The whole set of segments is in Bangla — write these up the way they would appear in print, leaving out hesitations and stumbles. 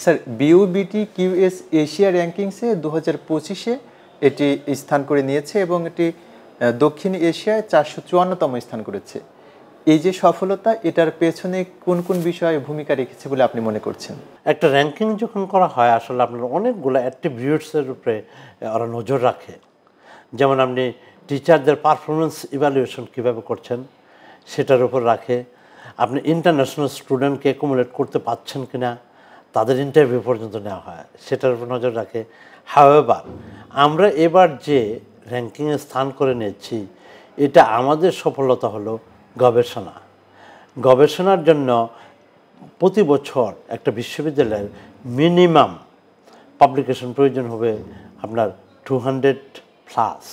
স্যার বিউবিটি কিউএস এশিয়া র্যাঙ্কিংসে 2025-এ এটি স্থান করে নিয়েছে এবং এটি দক্ষিণ এশিয়ায় 454তম স্থান করেছে। এই যে সফলতা, এটার পেছনে কোন কোন বিষয়ে ভূমিকা রেখেছে বলে আপনি মনে করছেন? একটা র্যাঙ্কিং যখন করা হয় আসলে আপনার অনেকগুলো অ্যাট্রিবিউটসের উপরে ওরা নজর রাখে। যেমন আপনি টিচারদের পারফরমেন্স ইভ্যালুয়েশন কীভাবে করছেন সেটার উপর রাখে, আপনি ইন্টারন্যাশনাল স্টুডেন্টকে অ্যাকোমোডেট করতে পারছেন কিনা তাদের ইন্টারভিউ পর্যন্ত নেওয়া হয় সেটার উপর নজর রাখে। হাওয়েভার আমরা এবার যে র্যাঙ্কিংয়ে স্থান করে নিয়েছি এটা আমাদের সফলতা হলো গবেষণার জন্য প্রতি বছর একটা বিশ্ববিদ্যালয়ের মিনিমাম পাবলিকেশন প্রয়োজন হবে আপনার 200+।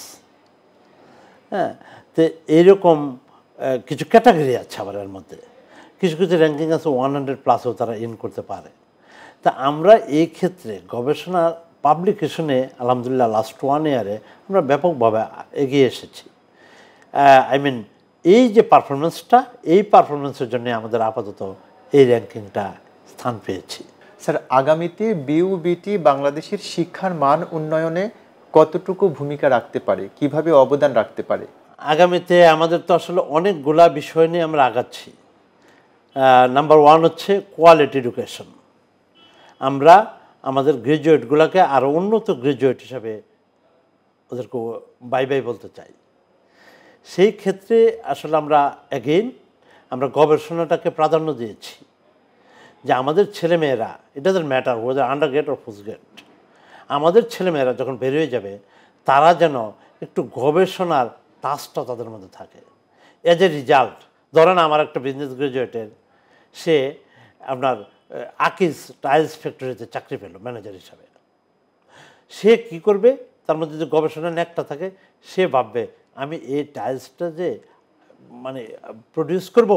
হ্যাঁ, তো এইরকম কিছু ক্যাটাগরি আছে আবার এর মধ্যে, কিছু কিছু র্যাঙ্কিং আছে 100+ও তারা ইন করতে পারে। তা আমরা এই ক্ষেত্রে গবেষণা পাবলিকেশনে আলহামদুলিল্লাহ লাস্ট 1 ইয়ারে আমরা ব্যাপকভাবে এগিয়ে এসেছি। এই যে পারফরমেন্সটা, এই পারফরমেন্সের জন্য আমাদের আপাতত এই র্যাঙ্কিংটা স্থান পেয়েছি। স্যার আগামীতে বিউবিটি বাংলাদেশের শিক্ষার মান উন্নয়নে কতটুকু ভূমিকা রাখতে পারে, কিভাবে অবদান রাখতে পারে? আগামীতে আমাদের তো আসলে অনেকগুলা বিষয় নিয়ে আমরা আগাচ্ছি। নাম্বার 1 হচ্ছে কোয়ালিটি এডুকেশন। আমরা আমাদের গ্রাজুয়েটগুলোকে আরও উন্নত গ্রাজুয়েট হিসাবে ওদেরকে বাই বাই বলতে চাই। সেই ক্ষেত্রে আসলে আমরা আমরা গবেষণাটাকে প্রাধান্য দিয়েছি যে আমাদের ছেলেমেয়েরা, ইট ডাজন্ট ম্যাটার ওদের আন্ডার গ্রেড ও পোস্ট গ্রেড, আমাদের ছেলেমেয়েরা যখন বেরিয়ে যাবে তারা যেন একটু গবেষণার টাচটা তাদের মধ্যে থাকে। এজ এ রেজাল্ট ধরেন আমার একটা বিজনেস গ্রাজুয়েটের, সে আপনার আকিজ টাইলস ফ্যাক্টরিতে চাকরি পেল ম্যানেজার হিসাবে। সে কি করবে, তার মধ্যে যে গবেষণার ন্যাকটা থাকে, সে ভাববে আমি এই টাইলসটা যে প্রডিউস করব,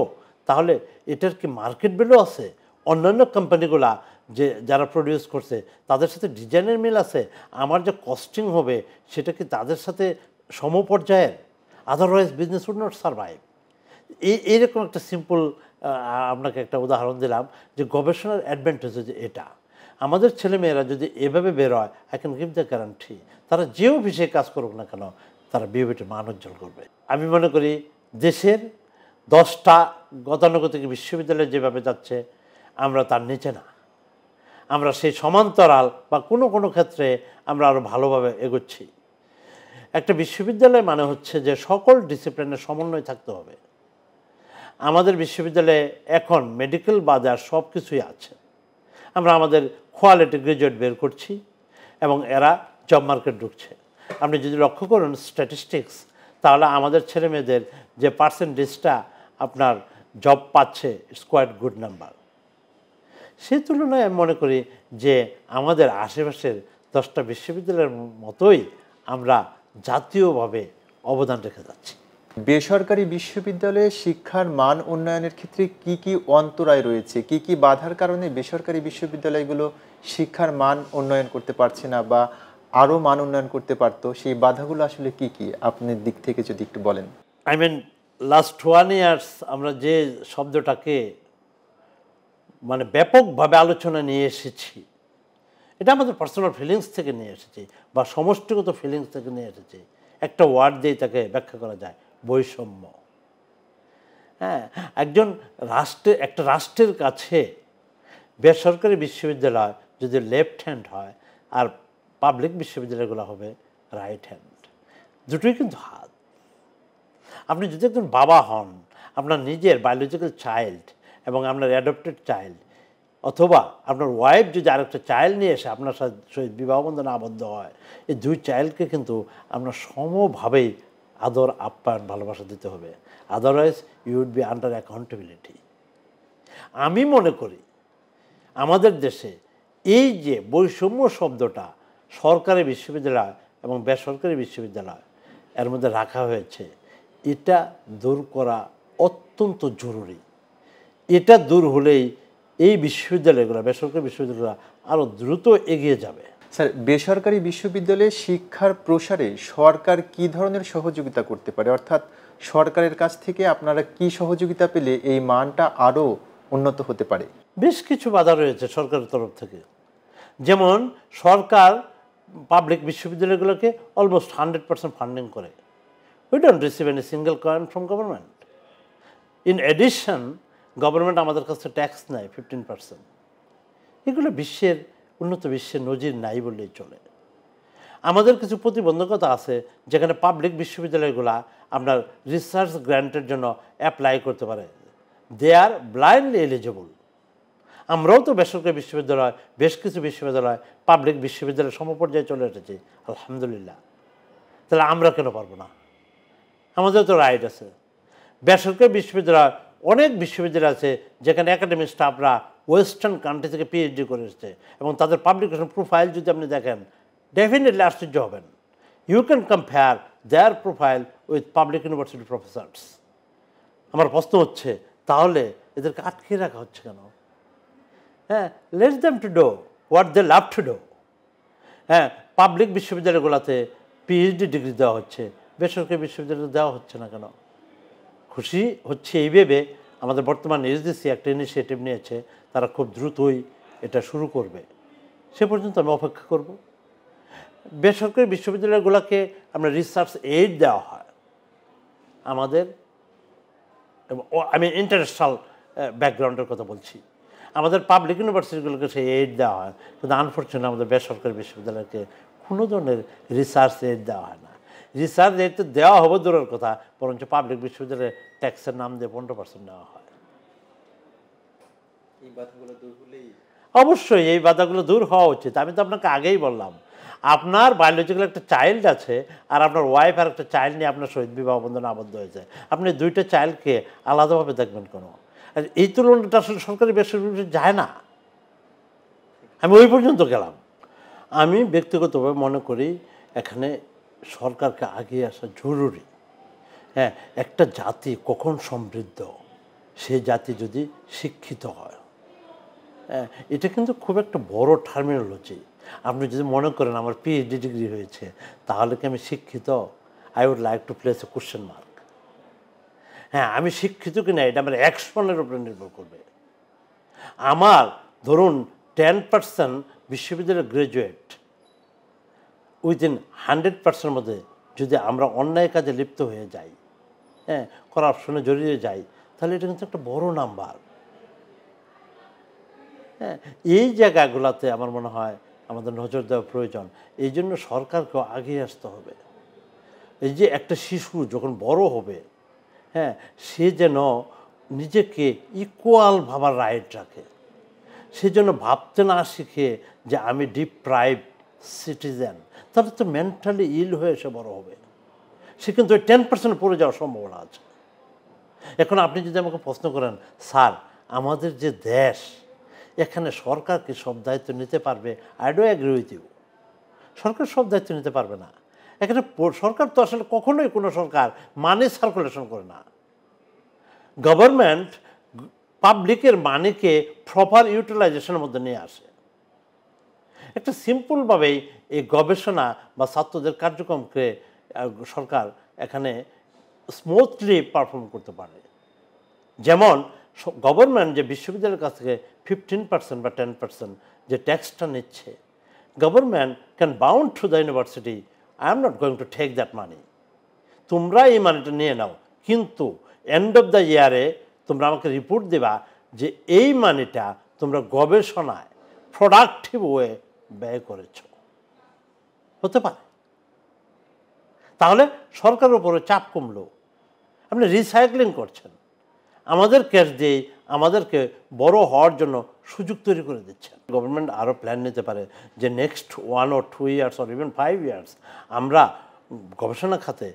তাহলে এটার কি মার্কেট ভ্যালু আছে, অন্যান্য কোম্পানিগুলা যে যারা প্রডিউস করছে তাদের সাথে ডিজাইনের মিল আছে, আমার যে কস্টিং হবে সেটা কি তাদের সাথে সমপর্যায়ের, otherwise business would not survive. এইরকম একটা সিম্পল আপনাকে একটা উদাহরণ দিলাম যে গবেষণার অ্যাডভান্টেজ হচ্ছে এটা। আমাদের ছেলেমেয়েরা যদি এভাবে বেরোয়, I can give the guarantee তারা যে অফিসে কাজ করুক না কেন তারা বিউবিটির মান উজ্জ্বল করবে। আমি মনে করি দেশের 10টা গতানুগতিক বিশ্ববিদ্যালয় যেভাবে যাচ্ছে আমরা তার নিচে না, আমরা সেই সমান্তরাল বা কোনো কোনো ক্ষেত্রে আমরা আরও ভালোভাবে এগোচ্ছি। একটা বিশ্ববিদ্যালয় মানে হচ্ছে যে সকল ডিসিপ্লিনের সমন্বয় থাকতে হবে। আমাদের বিশ্ববিদ্যালয়ে এখন মেডিকেল বাজার সব কিছুই আছে। আমরা আমাদের কোয়ালিটি গ্রাজুয়েট বের করছি এবং এরা জব মার্কেট ঢুকছে। আপনি যদি লক্ষ্য করুন স্ট্যাটিস্টিক্স, তাহলে আমাদের ছেলে মেয়েদের যে পার্সেন্টেজটা আপনার জব পাচ্ছে, ইটস কোয়াইট গুড নাম্বার। সেই তুলনায় আমি মনে করি যে আমাদের আশেপাশের 10টা বিশ্ববিদ্যালয়ের মতোই আমরা জাতীয়ভাবে অবদান রেখে যাচ্ছি। বেসরকারি বিশ্ববিদ্যালয়ে শিক্ষার মান উন্নয়নের ক্ষেত্রে কি কি অন্তরায় রয়েছে, কি কি বাধার কারণে বেসরকারি বিশ্ববিদ্যালয়গুলো শিক্ষার মান উন্নয়ন করতে পারছে না বা আরও মান উন্নয়ন করতে পারতো, সেই বাধাগুলো আসলে কি কি আপনার দিক থেকে যদি একটু বলেন? লাস্ট 1 ইয়ার্স আমরা যে শব্দটাকে ব্যাপকভাবে আলোচনা নিয়ে এসেছি, এটা আমাদের পার্সোনাল ফিলিংস থেকে নিয়ে এসেছি বা সমষ্টিগত ফিলিংস থেকে নিয়ে এসেছি। একটা ওয়ার্ড দিয়ে তাকে ব্যাখ্যা করা যায়, বৈষম্য। হ্যাঁ, একটা রাষ্ট্রের কাছে বেসরকারি বিশ্ববিদ্যালয় যদি লেফট হ্যান্ড হয় আর পাবলিক বিশ্ববিদ্যালয়গুলো হবে রাইট হ্যান্ড, দুটোই কিন্তু হাত। আপনি যদি একজন বাবা হন, আপনার নিজের বায়োলজিক্যাল চাইল্ড এবং আপনার অ্যাডপ্টেড চাইল্ড, অথবা আপনার ওয়াইফ যদি আরেকটা চাইল্ড নিয়ে এসে আপনার সাথে বিবাহ বন্ধনে আবদ্ধ হয়, এই 2 চাইল্ডকে কিন্তু আপনার সমভাবেই আদর আপ্যায়ন ভালোবাসা দিতে হবে, otherwise you would be under accountability. আমি মনে করি আমাদের দেশে এই যে বৈষম্য শব্দটা সরকারি বিশ্ববিদ্যালয় এবং বেসরকারি বিশ্ববিদ্যালয় এর মধ্যে রাখা হয়েছে, এটা দূর করা অত্যন্ত জরুরি। এটা দূর হলেই এই বিশ্ববিদ্যালয়গুলো, বেসরকারি বিশ্ববিদ্যালয়গুলো আরও দ্রুত এগিয়ে যাবে। স্যার, বেসরকারি বিশ্ববিদ্যালয়ে শিক্ষার প্রসারে সরকার কি ধরনের সহযোগিতা করতে পারে, অর্থাৎ সরকারের কাছ থেকে আপনারা কি সহযোগিতা পেলে এই মানটা আরও উন্নত হতে পারে? বেশ কিছু বাধা রয়েছে সরকারের তরফ থেকে। যেমন সরকার পাবলিক বিশ্ববিদ্যালয়গুলোকে অলমোস্ট 100% ফান্ডিং করে। We don't receive any single coin from government. In addition government আমাদের কাছে ট্যাক্স নেয় 15%। এগুলো উন্নত বিশ্বের নজির নাই বললেই চলে। আমাদের কিছু প্রতিবন্ধকতা আছে যেখানে পাবলিক বিশ্ববিদ্যালয়গুলো আপনার রিসার্চ গ্র্যান্টের জন্য অ্যাপ্লাই করতে পারে। দে আর ব্লাইন্ডলি এলিজিবল। আমরাও তো বেসরকারি বিশ্ববিদ্যালয়, বেশ কিছু বিশ্ববিদ্যালয় পাবলিক বিশ্ববিদ্যালয়ের সমপর্যায়ে চলে এসেছি, আলহামদুলিল্লাহ। তাহলে আমরা কেন পারবো না? আমাদের তো রাইট আছে। বেসরকারি বিশ্ববিদ্যালয়, অনেক বিশ্ববিদ্যালয় আছে যেখানে একাডেমিক স্টাফরা ওয়েস্টার্ন কান্ট্রি থেকে পিএইচডি করে এসেছে, এবং তাদের পাবলিকেশন প্রোফাইল যদি আপনি দেখেন ডেফিনেটলি আশ্চর্য হবেন। You can compare their profile with public university professors. আমার প্রশ্ন হচ্ছে, তাহলে এদেরকে আটকে রাখা হচ্ছে কেন? হ্যাঁ, let them to do what they love to do. হ্যাঁ, পাবলিক বিশ্ববিদ্যালয়গুলোতে পিএইচডি ডিগ্রি দেওয়া হচ্ছে, বেসরকারি বিশ্ববিদ্যালয়ে দেওয়া হচ্ছে না কেন? খুশি হচ্ছে এই ভেবে আমাদের বর্তমান ইউজিসি একটা ইনিশিয়েটিভ নিয়েছে, তারা খুব দ্রুতই এটা শুরু করবে। সে পর্যন্ত আমি অপেক্ষা করব। বেসরকারি বিশ্ববিদ্যালয়গুলোকে আমরা রিসার্চ এইড দেওয়া হয় আমাদের, আমি ইন্টারন্যাশনাল ব্যাকগ্রাউন্ডের কথা বলছি। আমাদের পাবলিক ইউনিভার্সিটিগুলোকে সেই এইড দেওয়া হয়, কিন্তু আনফর্চুনেটলি আমাদের বেসরকারি বিশ্ববিদ্যালয়কে কোনো ধরনের রিসার্চ এইড দেওয়া হয় না। রিসার্চ এইড তো দেওয়া হবে দূরের কথা, বরঞ্চ পাবলিক বিশ্ববিদ্যালয়ে ট্যাক্সের নাম দিয়ে 15% নেওয়া হয়। অবশ্যই এই বাধাগুলো দূর হওয়া উচিত। আমি তো আপনাকে আগেই বললাম, আপনার বায়োলজিক্যাল একটা চাইল্ড আছে, আর আপনার ওয়াইফ আর একটা চাইল্ড নিয়ে আপনার শহীদ বিবাহ বন্ধনে আবদ্ধ হয়েছে। আপনি দুইটা চাইল্ডকে আলাদাভাবে দেখবেন কোনো? আর এই তুলনাটা আসলে সরকারি বেসরকারি যায় না। আমি ওই পর্যন্ত গেলাম। আমি ব্যক্তিগতভাবে মনে করি এখানে সরকারকে আগিয়ে আসা জরুরি। হ্যাঁ, একটা জাতি কখন সমৃদ্ধ? সে জাতি যদি শিক্ষিত হয়। হ্যাঁ, এটা কিন্তু খুব একটা বড় টার্মিনোলজি। আপনি যদি মনে করেন আমার পিএইচডি ডিগ্রি হয়েছে, তাহলে কি আমি শিক্ষিত? I would like to place a question mark. হ্যাঁ, আমি শিক্ষিত কিনা এটা আমার অ্যাকশনের উপরে নির্ভর করবে। আমার ধরুন 10% বিশ্ববিদ্যালয়ের গ্রাজুয়েট, উইদিন 100% মধ্যে যদি আমরা অন্যায় কাজে লিপ্ত হয়ে যাই, হ্যাঁ, করাপশনে জড়িয়ে যাই, তাহলে এটা কিন্তু একটা বড় নাম্বার। হ্যাঁ, এই জায়গাগুলোতে আমার মনে হয় আমাদের নজর দেওয়া প্রয়োজন। এই জন্য সরকারকেও আগিয়ে আসতে হবে। এই যে একটা শিশু যখন বড় হবে, হ্যাঁ, সে যেন নিজেকে ইকুয়াল ভাবার রাইট রাখে। সে যেন ভাবতে না শিখে যে আমি ডিপ্রাইভ সিটিজেন, তাহলে তো মেন্টালি ইল হয়ে সে বড় হবে। সে কিন্তু 10% পড়ে যাওয়ার সম্ভাবনা আছে। এখন আপনি যদি আমাকে প্রশ্ন করেন, স্যার আমাদের যে দেশ, এখানে সরকার কি সব দায়িত্ব নিতে পারবে? I do agree with you. সরকার সব দায়িত্ব নিতে পারবে না। এখানে সরকার তো আসলে কখনোই কোনো সরকার মানি সার্কুলেশন করে না। গভর্নমেন্ট পাবলিকের মানিকে প্রপার ইউটিলাইজেশনের মধ্যে নিয়ে আসে। একটা সিম্পলভাবেই এই গবেষণা বা ছাত্রদের কার্যক্রমকে সরকার এখানে স্মুথলি পারফর্ম করতে পারে। যেমন গভর্নমেন্ট যে বিশ্ববিদ্যালয়ের কাছ থেকে 15% বা 10% যে ট্যাক্সটা নিচ্ছে, government can bound to the university, I am not going to take that money. তোমরা এই মানিটা নিয়ে নাও, কিন্তু এন্ড অফ দ্য ইয়ারে তোমরা আমাকে রিপোর্ট দেবা যে এই মানিটা তোমরা গবেষণায় প্রোডাক্টিভ ওয়ে ব্যয় করেছ। হতে পারে। তাহলে সরকারের উপরে চাপ কমলো। আপনি রিসাইক্লিং করছেন, আমাদের ক্যাশ দিয়ে আমাদেরকে বড় হওয়ার জন্য সুযোগ তৈরি করে দিচ্ছেন। গভর্নমেন্ট আরও প্ল্যান নিতে পারে যে next 1 or 2 years or even 5 years আমরা গবেষণা খাতে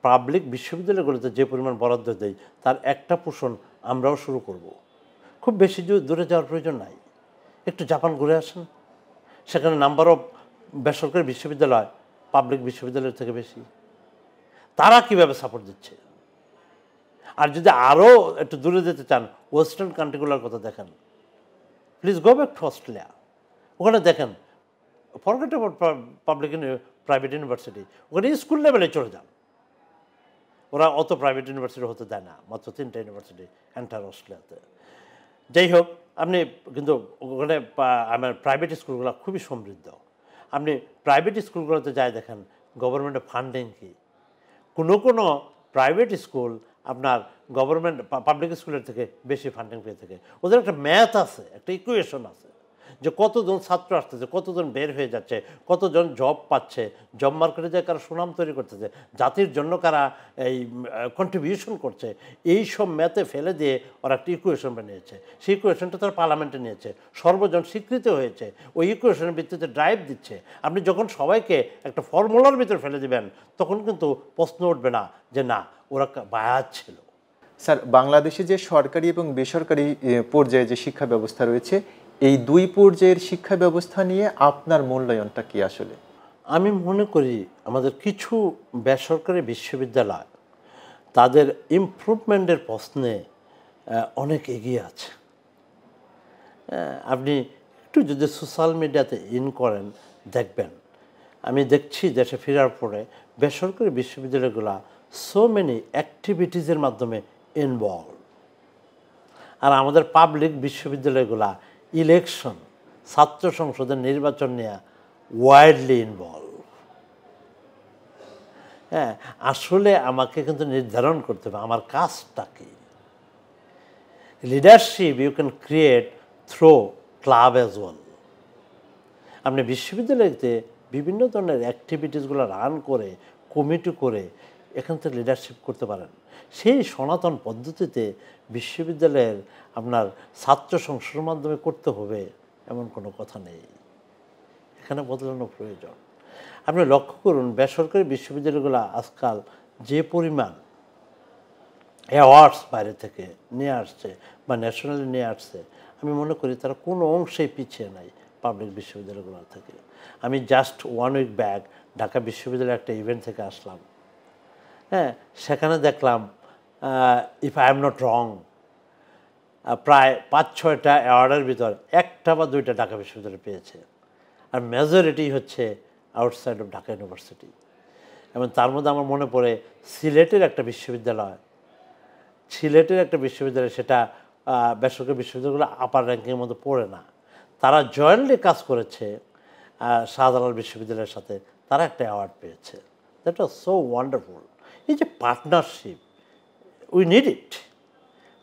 পাবলিক বিশ্ববিদ্যালয়গুলোতে যে পরিমাণ বরাদ্দ দেই তার একটা পোর্শন আমরাও শুরু করব। খুব বেশি দূরে যাওয়ার প্রয়োজন নাই। একটু জাপান ঘুরে আসেন, সেখানে নাম্বার অফ বেসরকারি বিশ্ববিদ্যালয় পাবলিক বিশ্ববিদ্যালয়ের থেকে বেশি। তারা কীভাবে সাপোর্ট দিচ্ছে? আর যদি আরও একটু দূরে যেতে চান, ওয়েস্টার্ন কান্ট্রিগুলোর কথা দেখেন। Please go back to Australia. ওখানে দেখেন, forget about public private university, ওখানে স্কুল লেভেলে চলে যান। ওরা অত প্রাইভেট ইউনিভার্সিটি হতে দেয় না, মাত্র 3টা ইউনিভার্সিটি এন্টার অস্ট্রেলিয়াতে। যাই হোক, আপনি কিন্তু ওখানে আমার প্রাইভেট স্কুলগুলো খুবই সমৃদ্ধ। আপনি প্রাইভেট স্কুলগুলোতে যাই দেখেন গভর্নমেন্টের ফান্ডিং কী। কোনো প্রাইভেট স্কুল আপনার গভর্নমেন্ট পাবলিক স্কুলের থেকে বেশি ফান্ডিং পেয়ে থাকে। ওদের একটা ম্যাথ আছে, একটা ইকুয়েশন আছে যে কতজন ছাত্র আসতেছে, কতজন বের হয়ে যাচ্ছে, কতজন জব পাচ্ছে, জব মার্কেটে যায় কারা সুনাম তৈরি করতেছে, জাতির জন্য কারা এই কন্ট্রিবিউশন করছে, এই সব ম্যাথে ফেলে দিয়ে ওরা একটা ইকুয়েশন বানিয়েছে। সেই ইকুয়েশনটা তারা পার্লামেন্টে নিয়েছে, সর্বজন স্বীকৃত হয়েছে, ওই ইকুয়েশনের ভিত্তিতে ড্রাইভ দিচ্ছে। আপনি যখন সবাইকে একটা ফর্মুলার ভিতরে ফেলে দিবেন তখন কিন্তু প্রশ্ন উঠবে না যে না ওরা বায়াত ছিল। স্যার, বাংলাদেশে যে সরকারি এবং বেসরকারি পর্যায়ে যে শিক্ষা ব্যবস্থা রয়েছে, এই দুই পর্যায়ের শিক্ষা ব্যবস্থা নিয়ে আপনার মূল্যায়নটা কি আসলে? আমি মনে করি আমাদের কিছু বেসরকারি বিশ্ববিদ্যালয় তাদের ইমপ্রুভমেন্টের প্রশ্নে অনেক এগিয়ে আছে। আপনি একটু যদি সোশ্যাল মিডিয়াতে করেন দেখবেন, আমি দেখছি দেশে ফেরার পরে বেসরকারি বিশ্ববিদ্যালয়গুলো সো মেনি অ্যাক্টিভিটিসের মাধ্যমে ইনভলভ, আর আমাদের পাবলিক বিশ্ববিদ্যালয়গুলো ইলেকশন, ছাত্র সংসদের নির্বাচন নিয়ে ওয়াইডলি ইনভলভ। হ্যাঁ, আসলে আমাকে কিন্তু নির্ধারণ করতে হবে আমার কাজটা কি। Leadership you can create through club as well. আপনি বিশ্ববিদ্যালয়তে বিভিন্ন ধরনের অ্যাক্টিভিটিসগুলো রান করে, কমিটি করে এখান থেকে লিডারশিপ করতে পারেন। সেই সনাতন পদ্ধতিতে বিশ্ববিদ্যালয়ের আপনার ছাত্র সংসদের মাধ্যমে করতে হবে এমন কোনো কথা নেই, এখানে বদলানো প্রয়োজন। আপনি লক্ষ্য করুন বেসরকারি বিশ্ববিদ্যালয়গুলো আজকাল যে পরিমাণ অ্যাওয়ার্ডস বাইরে থেকে নিয়ে আসছে বা ন্যাশনালি নিয়ে আসছে, আমি মনে করি তারা কোনো অংশেই পিছিয়ে নাই পাবলিক বিশ্ববিদ্যালয়গুলো থেকে। আমি জাস্ট 1 উইক ব্যাক ঢাকা বিশ্ববিদ্যালয়ের একটা ইভেন্ট থেকে আসলাম। হ্যাঁ, সেখানে দেখলাম if I am not wrong প্রায় 5-6টা অ্যাওয়ার্ডের ভিতর 1টা বা 2টা ঢাকা বিশ্ববিদ্যালয় পেয়েছে, আর মেজরিটি হচ্ছে আউটসাইড অফ ঢাকা ইউনিভার্সিটি। এবং তার মধ্যে আমার মনে পড়ে সিলেটের একটা বিশ্ববিদ্যালয়, সেটা বেসরকারি বিশ্ববিদ্যালয়গুলো আপার র্যাঙ্কিংয়ের মধ্যে পড়ে না, তারা জয়েন্টলি কাজ করেছে শাহজালাল বিশ্ববিদ্যালয়ের সাথে, তারা একটা অ্যাওয়ার্ড পেয়েছে। That was so wonderful. এই যে পার্টনারশিপ, উই নিড ইট।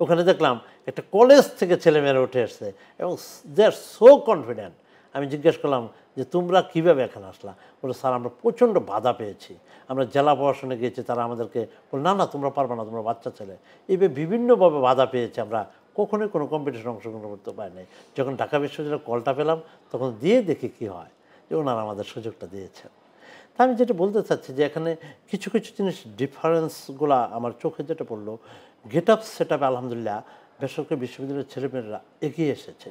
ওখানে দেখলাম একটা কলেজ থেকে ছেলেমেয়েরা উঠে আসছে এবং দে আর সো কনফিডেন্ট। আমি জিজ্ঞেস করলাম যে তোমরা কীভাবে এখানে আসলা? বলে স্যার আমরা প্রচণ্ড বাধা পেয়েছি, আমরা জেলা প্রশাসনে গিয়েছি, তারা আমাদেরকে বলে না না তোমরা পারবে না, তোমরা বাচ্চা ছেলে। এইভাবে বিভিন্নভাবে বাধা পেয়েছি, আমরা কখনোই কোনো কম্পিটিশন অংশগ্রহণ করতে পারি নাই। যখন ঢাকা বিশ্ববিদ্যালয়ের কলটা পেলাম তখন দিয়ে দেখি কী হয়, যে ওনারা আমাদের সুযোগটা দিয়েছেন। তা আমি যেটা বলতে চাচ্ছি যে এখানে কিছু কিছু জিনিস ডিফারেন্সগুলো আমার চোখে যেটা পড়লো, গেট আপ সেট আপ আলহামদুলিল্লাহ বেসরকারি বিশ্ববিদ্যালয়ের ছেলেমেয়েরা এগিয়ে এসেছে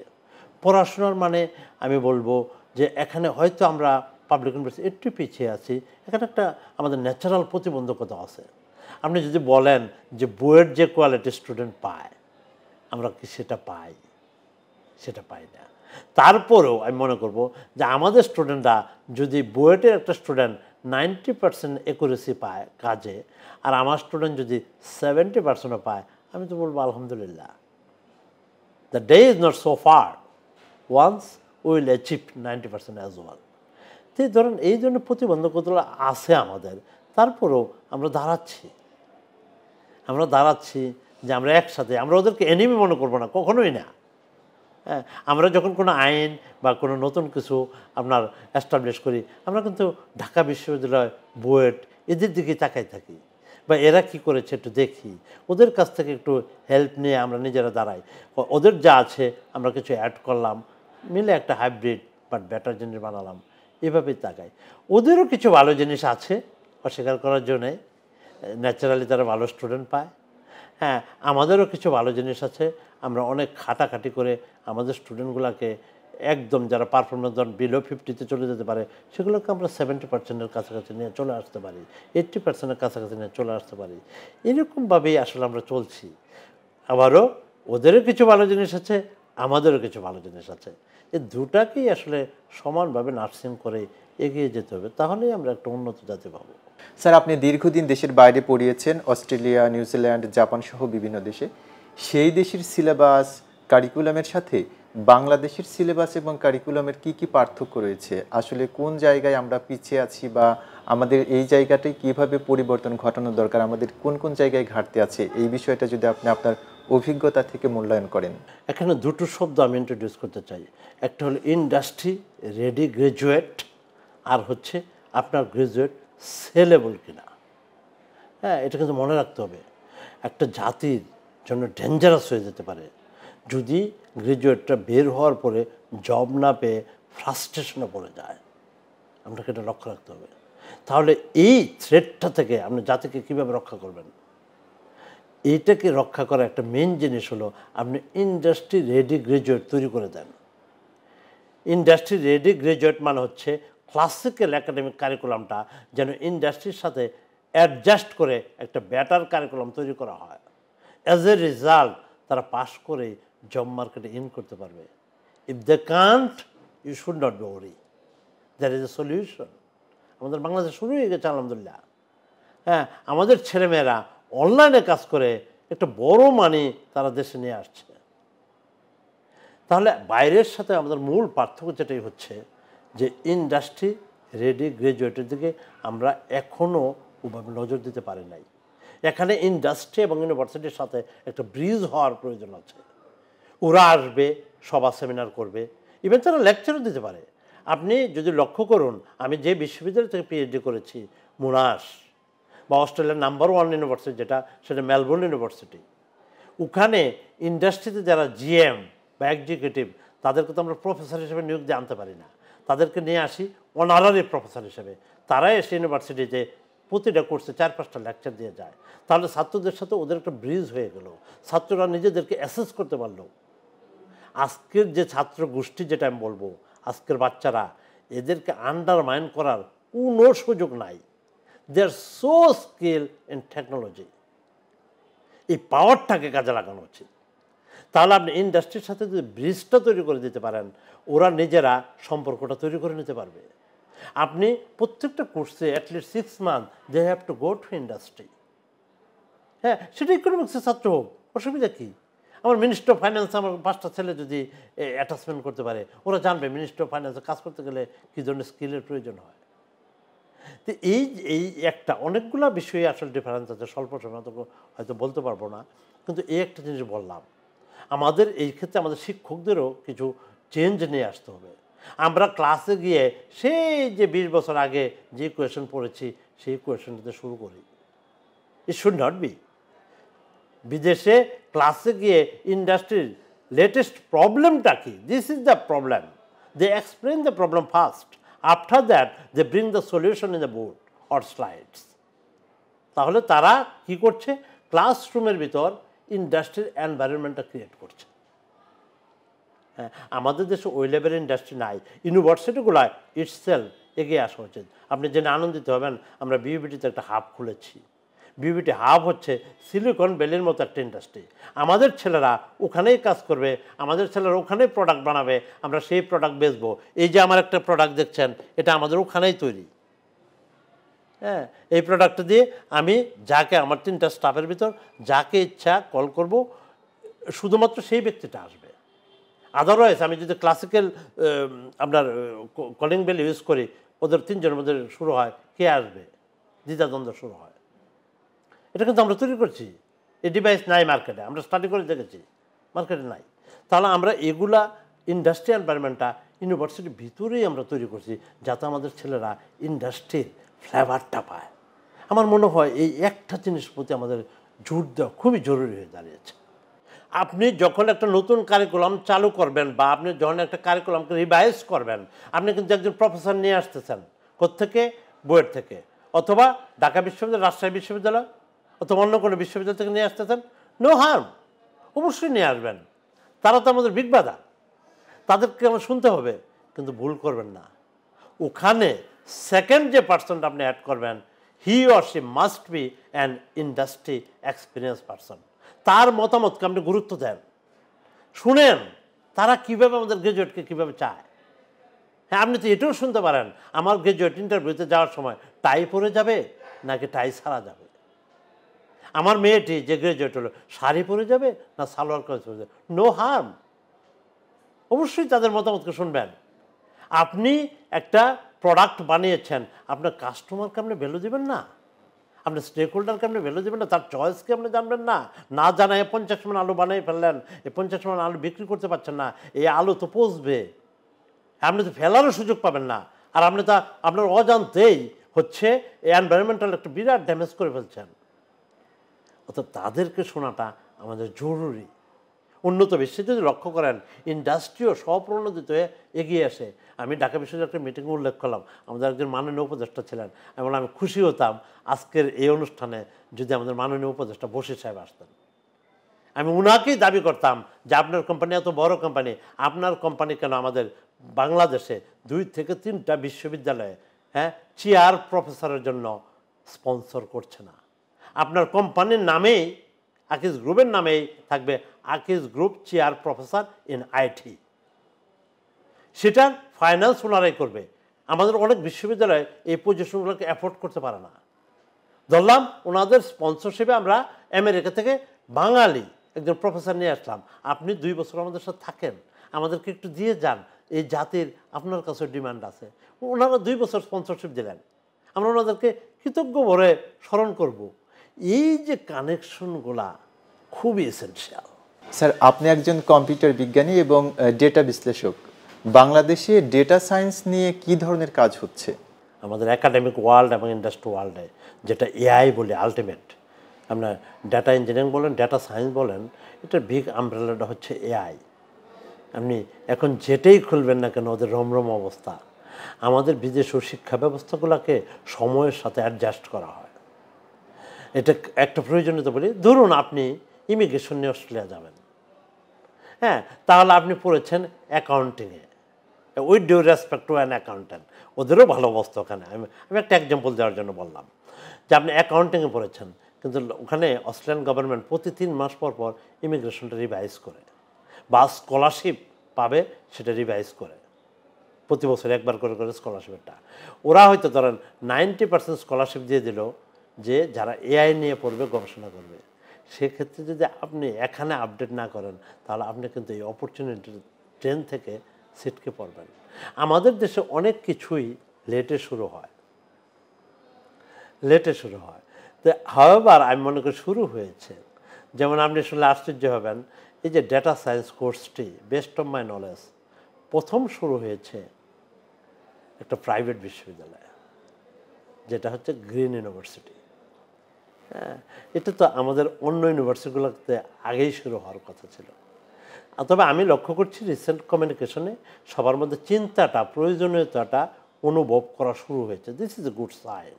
পড়াশোনার মানে। আমি বলবো যে এখানে হয়তো আমরা পাবলিক ইউনিভার্সিটি একটু পিছিয়ে আছি, এখানে একটা আমাদের ন্যাচারাল প্রতিবন্ধকতা আছে। আপনি যদি বলেন যে বইয়ের যে কোয়ালিটি স্টুডেন্ট পায়, আমরা কি সেটা পাই? সেটা পাই না। তারপরেও আমি মনে করব যে আমাদের স্টুডেন্টরা যদি বুয়েটের একটা স্টুডেন্ট 90% অ্যাকুরেসি পায় কাজে, আর আমার স্টুডেন্ট যদি 70%ও পায়, আমি তো বলবো আলহামদুলিল্লাহ, the day is not so far once will achieve 90% as well. তো ধরেন এই জন্য প্রতিবন্ধকতাগুলো আছে আমাদের, তারপরেও আমরা দাঁড়াচ্ছি যে আমরা একসাথে, আমরা ওদেরকে এনিমি মনে করবো না, কখনোই না। হ্যাঁ, আমরা যখন কোনো আইন বা কোনো নতুন কিছু আপনার এস্টাবলিশ করি, আমরা কিন্তু ঢাকা বিশ্ববিদ্যালয়, বুয়েট এদের দিকে তাকাই থাকি, বা এরা কি করেছে একটু দেখি, ওদের কাছ থেকে একটু হেল্প নিয়ে আমরা নিজেরা দাঁড়াই। ওদের যা আছে আমরা কিছু অ্যাড করলাম, মিলে একটা হাইব্রিড বাট বেটার জিনিস বানালাম, এভাবেই তাকাই। ওদেরও কিছু ভালো জিনিস আছে, অস্বীকার করার জন্যে, ন্যাচারালি তারা ভালো স্টুডেন্ট পায়। হ্যাঁ, আমাদেরও কিছু ভালো জিনিস আছে, আমরা অনেক খাটাখাটি করে আমাদের স্টুডেন্টগুলোকে একদম যারা পারফরমেন্স ধরুন বিলো 50-তে চলে যেতে পারে, সেগুলোকে আমরা 70%-এর কাছাকাছি নিয়ে চলে আসতে পারি, 80%-এর কাছাকাছি নিয়ে চলে আসতে পারি। এরকমভাবেই আসলে আমরা চলছি। আবারও ওদেরও কিছু ভালো জিনিস আছে, আমাদেরও কিছু ভালো জিনিস আছে, এই দুটাকেই আসলে সমানভাবে নার্সিং করে এগিয়ে যেতে হবে, তাহলেই আমরা একটা উন্নত জাতি পাবো। স্যার, আপনি দীর্ঘদিন দেশের বাইরে পড়িয়েছেন, অস্ট্রেলিয়া, নিউজিল্যান্ড, জাপান সহ বিভিন্ন দেশে। সেই দেশের সিলেবাস, কারিকুলামের সাথে বাংলাদেশের সিলেবাস এবং কারিকুলামের কি পার্থক্য রয়েছে? আসলে কোন জায়গায় আমরা পিছিয়ে আছি বা আমাদের এই জায়গাটায় কিভাবে পরিবর্তন ঘটানো দরকার? আমাদের কোন কোন জায়গায় ঘাটতি আছে? এই বিষয়টা যদি আপনি আপনার অভিজ্ঞতা থেকে মূল্যায়ন করেন। এখানে দুটো শব্দ আমি ইন্ট্রোডিউস করতে চাই। একটা হলো ইন্ডাস্ট্রি রেডি গ্রাজুয়েট, আর হচ্ছে আপনার গ্রাজুয়েট সেলেবল কিনা। হ্যাঁ, এটা কিন্তু মনে রাখতে হবে। একটা জাতির জন্য ডেঞ্জারাস হয়ে যেতে পারে যদি গ্রাজুয়েটটা বের হওয়ার পরে জব না পেয়ে ফ্রাস্ট্রেশনে পড়ে যায়। আপনাকে এটা লক্ষ্য রাখতে হবে। তাহলে এই থ্রেটটা থেকে আপনি জাতিকে কীভাবে রক্ষা করবেন? এইটাকে রক্ষা করার একটা মেন জিনিস হলো আপনি ইন্ডাস্ট্রি রেডি গ্রাজুয়েট তৈরি করে দেন। ইন্ডাস্ট্রি রেডি গ্রাজুয়েট মানে হচ্ছে ক্লাসিক্যাল একাডেমিক কারিকুলামটা যেন ইন্ডাস্ট্রির সাথে অ্যাডজাস্ট করে একটা বেটার কারিকুলাম তৈরি করা হয়। অ্যাজ এ রেজাল্ট তারা পাস করে জব মার্কেটে ইন করতে পারবে। If they can't, you should not be worry, there is a solution. আমাদের বাংলাদেশে শুরু হয়ে গেছে আলহামদুলিল্লাহ। হ্যাঁ, আমাদের ছেলেমেয়েরা অনলাইনে কাজ করে একটা বড় মানি তারা দেশে নিয়ে আসছে। তাহলে বাইরের সাথে আমাদের মূল পার্থক্য যেটাই হচ্ছে যে ইন্ডাস্ট্রি রেডি গ্রাজুয়েটের দিকে আমরা এখনও ওভাবে নজর দিতে পারি নাই। এখানে ইন্ডাস্ট্রি এবং ইউনিভার্সিটির সাথে একটা ব্রিজ হওয়ার প্রয়োজন আছে। ওরা আসবে, সভা সেমিনার করবে, ইভেন তারা লেকচারও দিতে পারে। আপনি যদি লক্ষ্য করুন, আমি যে বিশ্ববিদ্যালয় থেকে পিএইচডি করেছি, মোনাশ বা অস্ট্রেলিয়ার নাম্বার 1 ইউনিভার্সিটি যেটা, সেটা মেলবোর্ন ইউনিভার্সিটি। ওখানে ইন্ডাস্ট্রিতে যারা জিএম বা এক্সিকিউটিভ, তাদেরকে তো আমরা প্রফেসর হিসেবে নিয়োগ দিয়ে আনতে পারি না, তাদেরকে নিয়ে আসি অনারারি প্রফেসর হিসেবে। তারাই এসে ইউনিভার্সিটিতে প্রতিটা কোর্সে 4-5টা লেকচার দিয়ে যায়। তাহলে ছাত্রদের সাথে ওদের একটা ব্রিজ হয়ে গেল, ছাত্ররা নিজেদেরকে অ্যাসেস করতে পারলো। আজকের যে ছাত্র গোষ্ঠী, যেটা আমি বলবো, আজকের বাচ্চারা, এদেরকে আন্ডারমাইন করার কোনো সুযোগ নাই। দে আর সো স্কিল ইন টেকনোলজি। এই পাওয়ারটাকে কাজে লাগানো উচিত। তাহলে আপনি ইন্ডাস্ট্রির সাথে যদি ব্রিজটা তৈরি করে দিতে পারেন, ওরা নিজেরা সম্পর্কটা তৈরি করে নিতে পারবে। আপনি প্রত্যেকটা কোর্সে at least 6 month they have to go to industry. হ্যাঁ, সেটা ইকোনমিক্সের ছাত্র হোক, অসুবিধা কী? আমার মিনিস্ট্রি অফ ফাইন্যান্স আমার 5টা ছেলে যদি অ্যাটাচমেন্ট করতে পারে, ওরা জানবে মিনিস্ট্রি অফ ফাইন্যান্সে কাজ করতে গেলে কী ধরনের স্কিলের প্রয়োজন হয়। তো এই একটা, অনেকগুলো বিষয়ে আসলে ডিফারেন্স আছে, স্বল্প সময় তো হয়তো বলতে পারবো না, কিন্তু এই একটা জিনিস বললাম। আমাদের এই ক্ষেত্রে আমাদের শিক্ষকদেরও কিছু চেঞ্জ নিয়ে আসতে হবে। আমরা ক্লাসে গিয়ে সেই যে 20 বছর আগে যে কোয়েশন পড়েছি সেই কোয়েশনটাতে শুরু করি। It should not be. বিদেশে ক্লাসে গিয়ে ইন্ডাস্ট্রির লেটেস্ট প্রবলেমটা কি, this is the problem, they explain the problem first, after that they bring the solution in the board or slides. তাহলে তারা কি করছে, ক্লাসরুমের ভিতর ইন্ডাস্ট্রির এনভায়রনমেন্টটা ক্রিয়েট করছে। হ্যাঁ, আমাদের দেশে ওই লেভেলের ইন্ডাস্ট্রি নাই। ইউনিভার্সিটিগুলায় ইটসেলফ এগিয়ে আসা উচিত। আপনি জেনে আনন্দিত হবেন, আমরা বিউবিটিতে একটা হাব খুলেছি। বিউবিটি হাব হচ্ছে সিলিকন ভ্যালির মতো একটা ইন্ডাস্ট্রি। আমাদের ছেলেরা ওখানেই কাজ করবে, আমাদের ছেলেরা ওখানেই প্রোডাক্ট বানাবে, আমরা সেই প্রোডাক্ট বেচবো। এই যে আমার একটা প্রোডাক্ট দেখছেন, এটা আমাদের ওখানেই তৈরি। হ্যাঁ, এই প্রোডাক্টটা দিয়ে আমি যাকে, আমার 3টা স্টাফের ভিতর যাকে ইচ্ছা কল করব, শুধুমাত্র সেই ব্যক্তিটা আসবে। আদারওয়াইজ আমি যদি ক্লাসিক্যাল আপনার কলিং বেল ইউজ করি, ওদের 3 জনের মধ্যে শুরু হয়, কে আসবে, দ্বিধাদ্বন্দ্ব শুরু হয়। এটা কিন্তু আমরা তৈরি করছি, এই ডিভাইস নাই মার্কেটে, আমরা স্টাডি করে দেখেছি, মার্কেটে নাই। তাহলে আমরা এগুলা ইন্ডাস্ট্রি এনভায়রনমেন্টটা ইউনিভার্সিটির ভিতরেই আমরা তৈরি করছি, যাতে আমাদের ছেলেরা ইন্ডাস্ট্রির ফ্লেভারটা পায়। আমার মনে হয় এই একটা জিনিস প্রতি আমাদের জোর দেওয়া খুবই জরুরি হয়ে দাঁড়িয়েছে। আপনি যখন একটা নতুন কারিকুলাম চালু করবেন বা আপনি যখন একটা কারিকুলামকে রিভাইজ করবেন, আপনি কিন্তু একজন প্রফেসর নিয়ে আসতেছেন, কোত্থেকে, বুয়েট থেকে, অথবা ঢাকা বিশ্ববিদ্যালয়, রাজশাহী বিশ্ববিদ্যালয়, অথবা অন্য কোনো বিশ্ববিদ্যালয় থেকে নিয়ে আসতেছেন, নো হার্ম, অবশ্যই নিয়ে আসবেন। তারা তো আমাদের বিগ বাধা, তাদেরকে আমার শুনতে হবে, কিন্তু ভুল করবেন না। ওখানে সেকেন্ড যে পার্সনটা আপনি অ্যাড করবেন, he or she must be an industry experience person. তার মতামতকে আপনি গুরুত্ব দেন, শুনেন তারা কীভাবে আমাদের গ্রাজুয়েটকে কীভাবে চায়। হ্যাঁ, আপনি তো এটাও শুনতে পারেন, আমার গ্রাজুয়েট ইন্টারভিউতে যাওয়ার সময় টাই পরে যাবে নাকি টাই ছাড়া যাবে। আমার মেয়েটি যে গ্রাজুয়েট হলো শাড়ি পরে যাবে না সালোয়ার কামিজ পরে যাবে, নো হার্ম। অবশ্যই তাদের মতামতকে শুনবেন। আপনি একটা প্রোডাক্ট বানিয়েছেন, আপনার কাস্টমারকে আপনি ভ্যালু দেবেন না, আপনি স্টেক হোল্ডারকে আপনি ভ্যালু দেবেন না, তার চয়েসকে আপনি জানবেন না। না জানায় 50 মণ আলু বানিয়ে ফেললেন, এই 50 মণ আলু বিক্রি করতে পারছেন না, এই আলু তো পচবে, আপনি তো ফেলারও সুযোগ পাবেন না। আর আপনি তা আপনার অজান্তেই হচ্ছে এই এনভায়রনমেন্টাল একটা বিরাট ড্যামেজ করে ফেলছেন। অর্থাৎ তাদেরকে শোনাটা আমাদের জরুরি। উন্নত বিশ্বে যদি লক্ষ্য করেন, ইন্ডাস্ট্রিও স্বপ্রণোদিত হয়ে এগিয়ে আসে। আমি ঢাকা বিশ্ববিদ্যালয়ের একটা মিটিংয়ে উল্লেখ করলাম, আমাদের একজন মাননীয় উপদেষ্টা ছিলেন, এবং আমি খুশি হতাম আজকের এই অনুষ্ঠানে যদি আমাদের মাননীয় উপদেষ্টা বশির সাহেব আসতেন। আমি উনাকেই দাবি করতাম যে আপনার কোম্পানি এত বড় কোম্পানি, আপনার কোম্পানি কেন আমাদের বাংলাদেশে 2 থেকে 3টা বিশ্ববিদ্যালয়ে চেয়ার প্রফেসরের জন্য স্পন্সর করছে না? আপনার কোম্পানির নামেই, আকিজ গ্রুপের নামেই থাকবে Akij group chair professor in IT, সেটার ফাইন্যান্স ওনারাই করবে। আমাদের অনেক বিশ্ববিদ্যালয় এই পজিশনগুলোকে অ্যাফোর্ড করতে পারে না। ধরলাম ওনাদের স্পন্সরশিপে আমরা আমেরিকা থেকে বাঙালি একজন প্রফেসর নিয়ে আসলাম, আপনি 2 বছর আমাদের সাথে থাকেন, আমাদেরকে একটু দিয়ে যান, এই জাতির আপনার কাছে ডিমান্ড আছে। ওনারা 2 বছর স্পন্সরশিপ দিলেন, আমরা ওনাদেরকে কৃতজ্ঞ ভরে স্মরণ করব। এই যে কানেকশনগুলা খুবই এসেনশিয়াল। স্যার, আপনি একজন কম্পিউটার বিজ্ঞানী এবং ডেটা বিশ্লেষক। বাংলাদেশে ডেটা সায়েন্স নিয়ে কি ধরনের কাজ হচ্ছে? আমাদের একাডেমিক ওয়ার্ল্ড এবং ইন্ডাস্ট্রি ওয়ার্ল্ডে যেটা এআই বলে আলটিমেট, আপনার ডেটা ইঞ্জিনিয়ারিং বলেন, ডেটা সায়েন্স বলেন, এটার বিগ আমব্রেলাটা হচ্ছে এআই। আপনি এখন যেটাই খুলবেন না কেন ওদের রমরম অবস্থা। আমাদের বিদেশীয় শিক্ষা ব্যবস্থাগুলোকে সময়ের সাথে অ্যাডজাস্ট করা হয়। এটা একটা প্রয়োজনীয়তা বলি, ধরুন আপনি ইমিগ্রেশন নিয়ে অস্ট্রেলিয়া যাবেন, তাহলে আপনি পড়েছেন অ্যাকাউন্টিংয়ে, with due respect to an accountant, ওদেরও ভালো অবস্থা ওখানে। আমি একটা এক্সাম্পল দেওয়ার জন্য বললাম যে আপনি অ্যাকাউন্টিংয়ে পড়েছেন, কিন্তু ওখানে অস্ট্রেলিয়ান গভর্নমেন্ট প্রতি 3 মাস পর পর ইমিগ্রেশনটা রিভাইজ করে, বা স্কলারশিপ পাবে সেটা রিভাইজ করে, প্রতি বছর একবার করে করে স্কলারশিপটা। ওরা হয়তো ধরেন 90% স্কলারশিপ দিয়ে দিল যে যারা এআই নিয়ে পড়বে, গবেষণা করবে। সেক্ষেত্রে যদি আপনি এখানে আপডেট না করেন, তাহলে আপনি কিন্তু এই অপরচুনিটি ট্রেন থেকে ছিটকে পড়বেন। আমাদের দেশে অনেক কিছুই লেটে শুরু হয়, তো হাওয়েভার আমি মনে করি শুরু হয়েছে। যেমন আপনি শুনলে আশ্চর্য হবেন, এই যে ডেটা সায়েন্স কোর্সটি বেস্ট অফ মাই নলেজ প্রথম শুরু হয়েছে একটা প্রাইভেট বিশ্ববিদ্যালয়ে, যেটা হচ্ছে গ্রিন ইউনিভার্সিটি। এটা তো আমাদের অন্য ইউনিভার্সিটিগুলোতে আগেই শুরু হওয়ার কথা ছিল। তবে আমি লক্ষ্য করছি রিসেন্ট কমিউনিকেশনে সবার মধ্যে চিন্তাটা, প্রয়োজনীয়তাটা অনুভব করা শুরু হয়েছে। This is a good sign.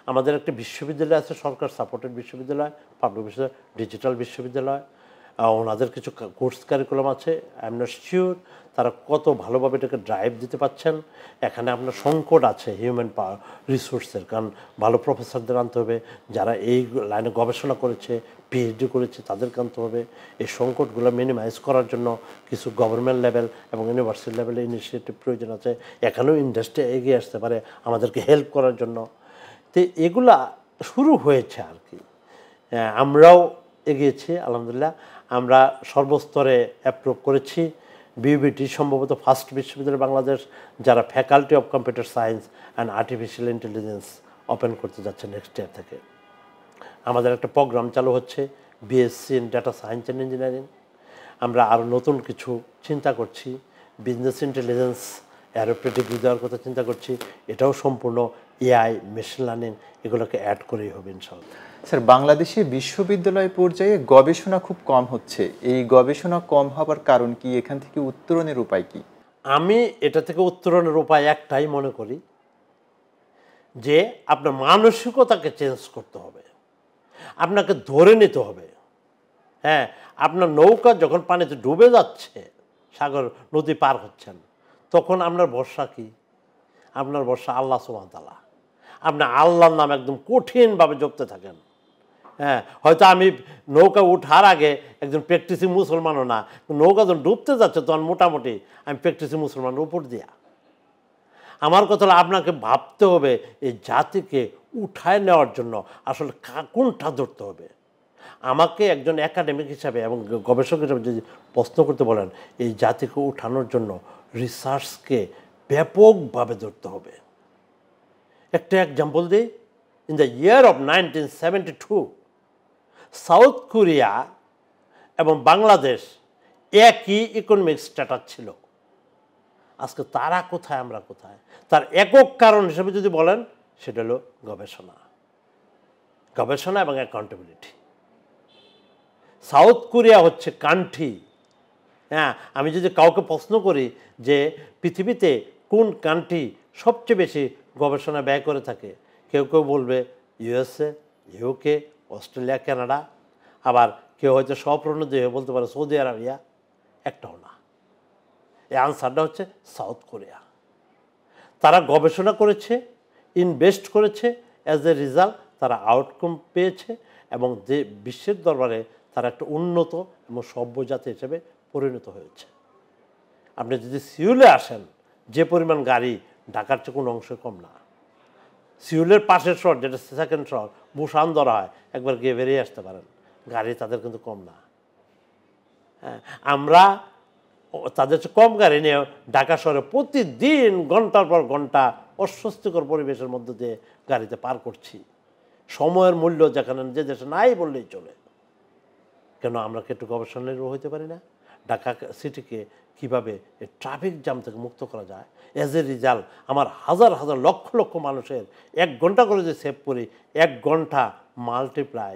আমাদের একটা বিশ্ববিদ্যালয় আছে, সরকার সাপোর্টেড বিশ্ববিদ্যালয়, পাবলিক বিশ্ববিদ্যালয়, ডিজিটাল বিশ্ববিদ্যালয়, ওনাদের কিছু কোর্স কারিকুলাম আছে। আই এম নট শিওর তারা কত ভালোভাবে এটাকে ড্রাইভ দিতে পারছেন। এখানে আপনার সংকট আছে হিউম্যান পাওয়ার রিসোর্সের, কারণ ভালো প্রফেসরদের আনতে হবে, যারা এই লাইনে গবেষণা করেছে, পিএইচডি করেছে, তাদেরকে আনতে হবে। এই সংকটগুলো মিনিমাইজ করার জন্য কিছু গভর্নমেন্ট লেভেল এবং ইউনিভার্সিটি লেভেলে ইনিশিয়েটিভ প্রয়োজন আছে। এখানেও ইন্ডাস্ট্রি এগিয়ে আসতে পারে আমাদেরকে হেল্প করার জন্য। তো এগুলা শুরু হয়েছে আর কি। আমরাও এগিয়েছি আলহামদুলিল্লাহ। আমরা সর্বস্তরে অ্যাপ্রুভ করেছি। বিউবিটি সম্ভবত ফার্স্ট বিশ্ববিদ্যালয় বাংলাদেশ যারা faculty of computer science and artificial intelligence open করতে যাচ্ছে নেক্সট ইয়ার থেকে। আমাদের একটা প্রোগ্রাম চালু হচ্ছে BSc in data science and engineering. আমরা আরও নতুন কিছু চিন্তা করছি, বিজনেস ইন্টেলিজেন্স অ্যারোপ্রেটিক দেওয়ার কথা চিন্তা করছি। এটাও সম্পূর্ণ এআই, মেশিন লার্নিং এগুলোকে অ্যাড করেই হবে ইনশাআল্লাহ। স্যার, বাংলাদেশে বিশ্ববিদ্যালয় পর্যায়ে গবেষণা খুব কম হচ্ছে। এই গবেষণা কম হবার কারণ কি? এখান থেকে উত্তরণের উপায় কি? আমি এটা থেকে উত্তরণের উপায় একটাই মনে করি, যে আপনার মানসিকতাকে চেঞ্জ করতে হবে, আপনাকে ধরে নিতে হবে। আপনার নৌকা যখন পানিতে ডুবে যাচ্ছে, সাগর নদী পার হচ্ছেন, তখন আপনার ভরসা কি? আপনার ভরসা আল্লাহ সুবহানাহু ওয়া তাআলা। আপনি আল্লাহর নাম একদম কঠিনভাবে জপতে থাকেন। হয়তো আমি নৌকা উঠার আগে একজন প্র্যাকটিসি মুসলমানও না, নৌকা যখন ডুবতে যাচ্ছে তখন মোটামুটি আমি প্র্যাকটিসি মুসলমানের উপর দিয়া। আমার কথা হলো আপনাকে ভাবতে হবে এই জাতিকে উঠায় নেওয়ার জন্য আসলে কোনটা ধরতে হবে। আমাকে একজন একাডেমিক হিসাবে এবং গবেষক হিসাবে যদি প্রশ্ন করতে বলেন, এই জাতিকে উঠানোর জন্য রিসার্চকে ব্যাপকভাবে ধরতে হবে। একটা এক্সাম্পল দিই, in the year of 1972 south Korea এবং বাংলাদেশ একই ইকোনমিক স্ট্যাটাস ছিল। আজকে তারা কোথায়, আমরা কোথায়? তার একক কারণ হিসেবে যদি বলেন, সেটা হলো গবেষণা এবং অ্যাকাউন্টেবিলিটি। সাউথ কোরিয়া হচ্ছে কান্ট্রি। হ্যাঁ, আমি যদি কাউকে প্রশ্ন করি যে পৃথিবীতে কোন কান্ট্রি সবচেয়ে বেশি গবেষণা ব্যয় করে থাকে, কেউ কেউ বলবে ইউএসএ, ইউকে, অস্ট্রেলিয়া, কানাডা, আবার কেউ হয়তো স্বপ্রণোদয় হয়ে বলতে পারে সৌদি আরবিয়া। একটাও না। এই আনসারটা হচ্ছে সাউথ কোরিয়া। তারা গবেষণা করেছে, ইনভেস্ট করেছে, অ্যাজ এ রেজাল্ট তারা আউটকাম পেয়েছে এবং যে বিশ্বের দরবারে তারা একটা উন্নত এবং সভ্য জাতি হিসেবে পরিণত হয়েছে। আপনি যদি সিউলে আসেন, যে পরিমাণ গাড়ি ঢাকার চেয়ে কোনো অংশে কম না। সিউলের পাশের শহর, যেটা সেকেন্ড শহর, বুসান ধরা হয়, একবার গিয়ে বেরিয়ে আসতে পারেন, গাড়ি তাদের কিন্তু কম না। হ্যাঁ, আমরা তাদের চেয়ে কম গাড়ি নিয়ে ঢাকা শহরে প্রতিদিন ঘন্টার পর ঘন্টা অস্বস্তিকর পরিবেশের মধ্য দিয়ে গাড়িতে পার করছি। সময়ের মূল্য যেখানে যে দেশে নাই বললেই চলে। কেন আমরা কি একটু গবেষণা হইতে পারি না? ঢাকা সিটিকে কীভাবে ট্রাফিক জ্যাম থেকে মুক্ত করা যায়? অ্যাজ এ রেজাল্ট আমার হাজার হাজার লক্ষ লক্ষ মানুষের 1 ঘন্টা করে যদি সেভ করি, 1 ঘন্টা মাল্টিপ্লাই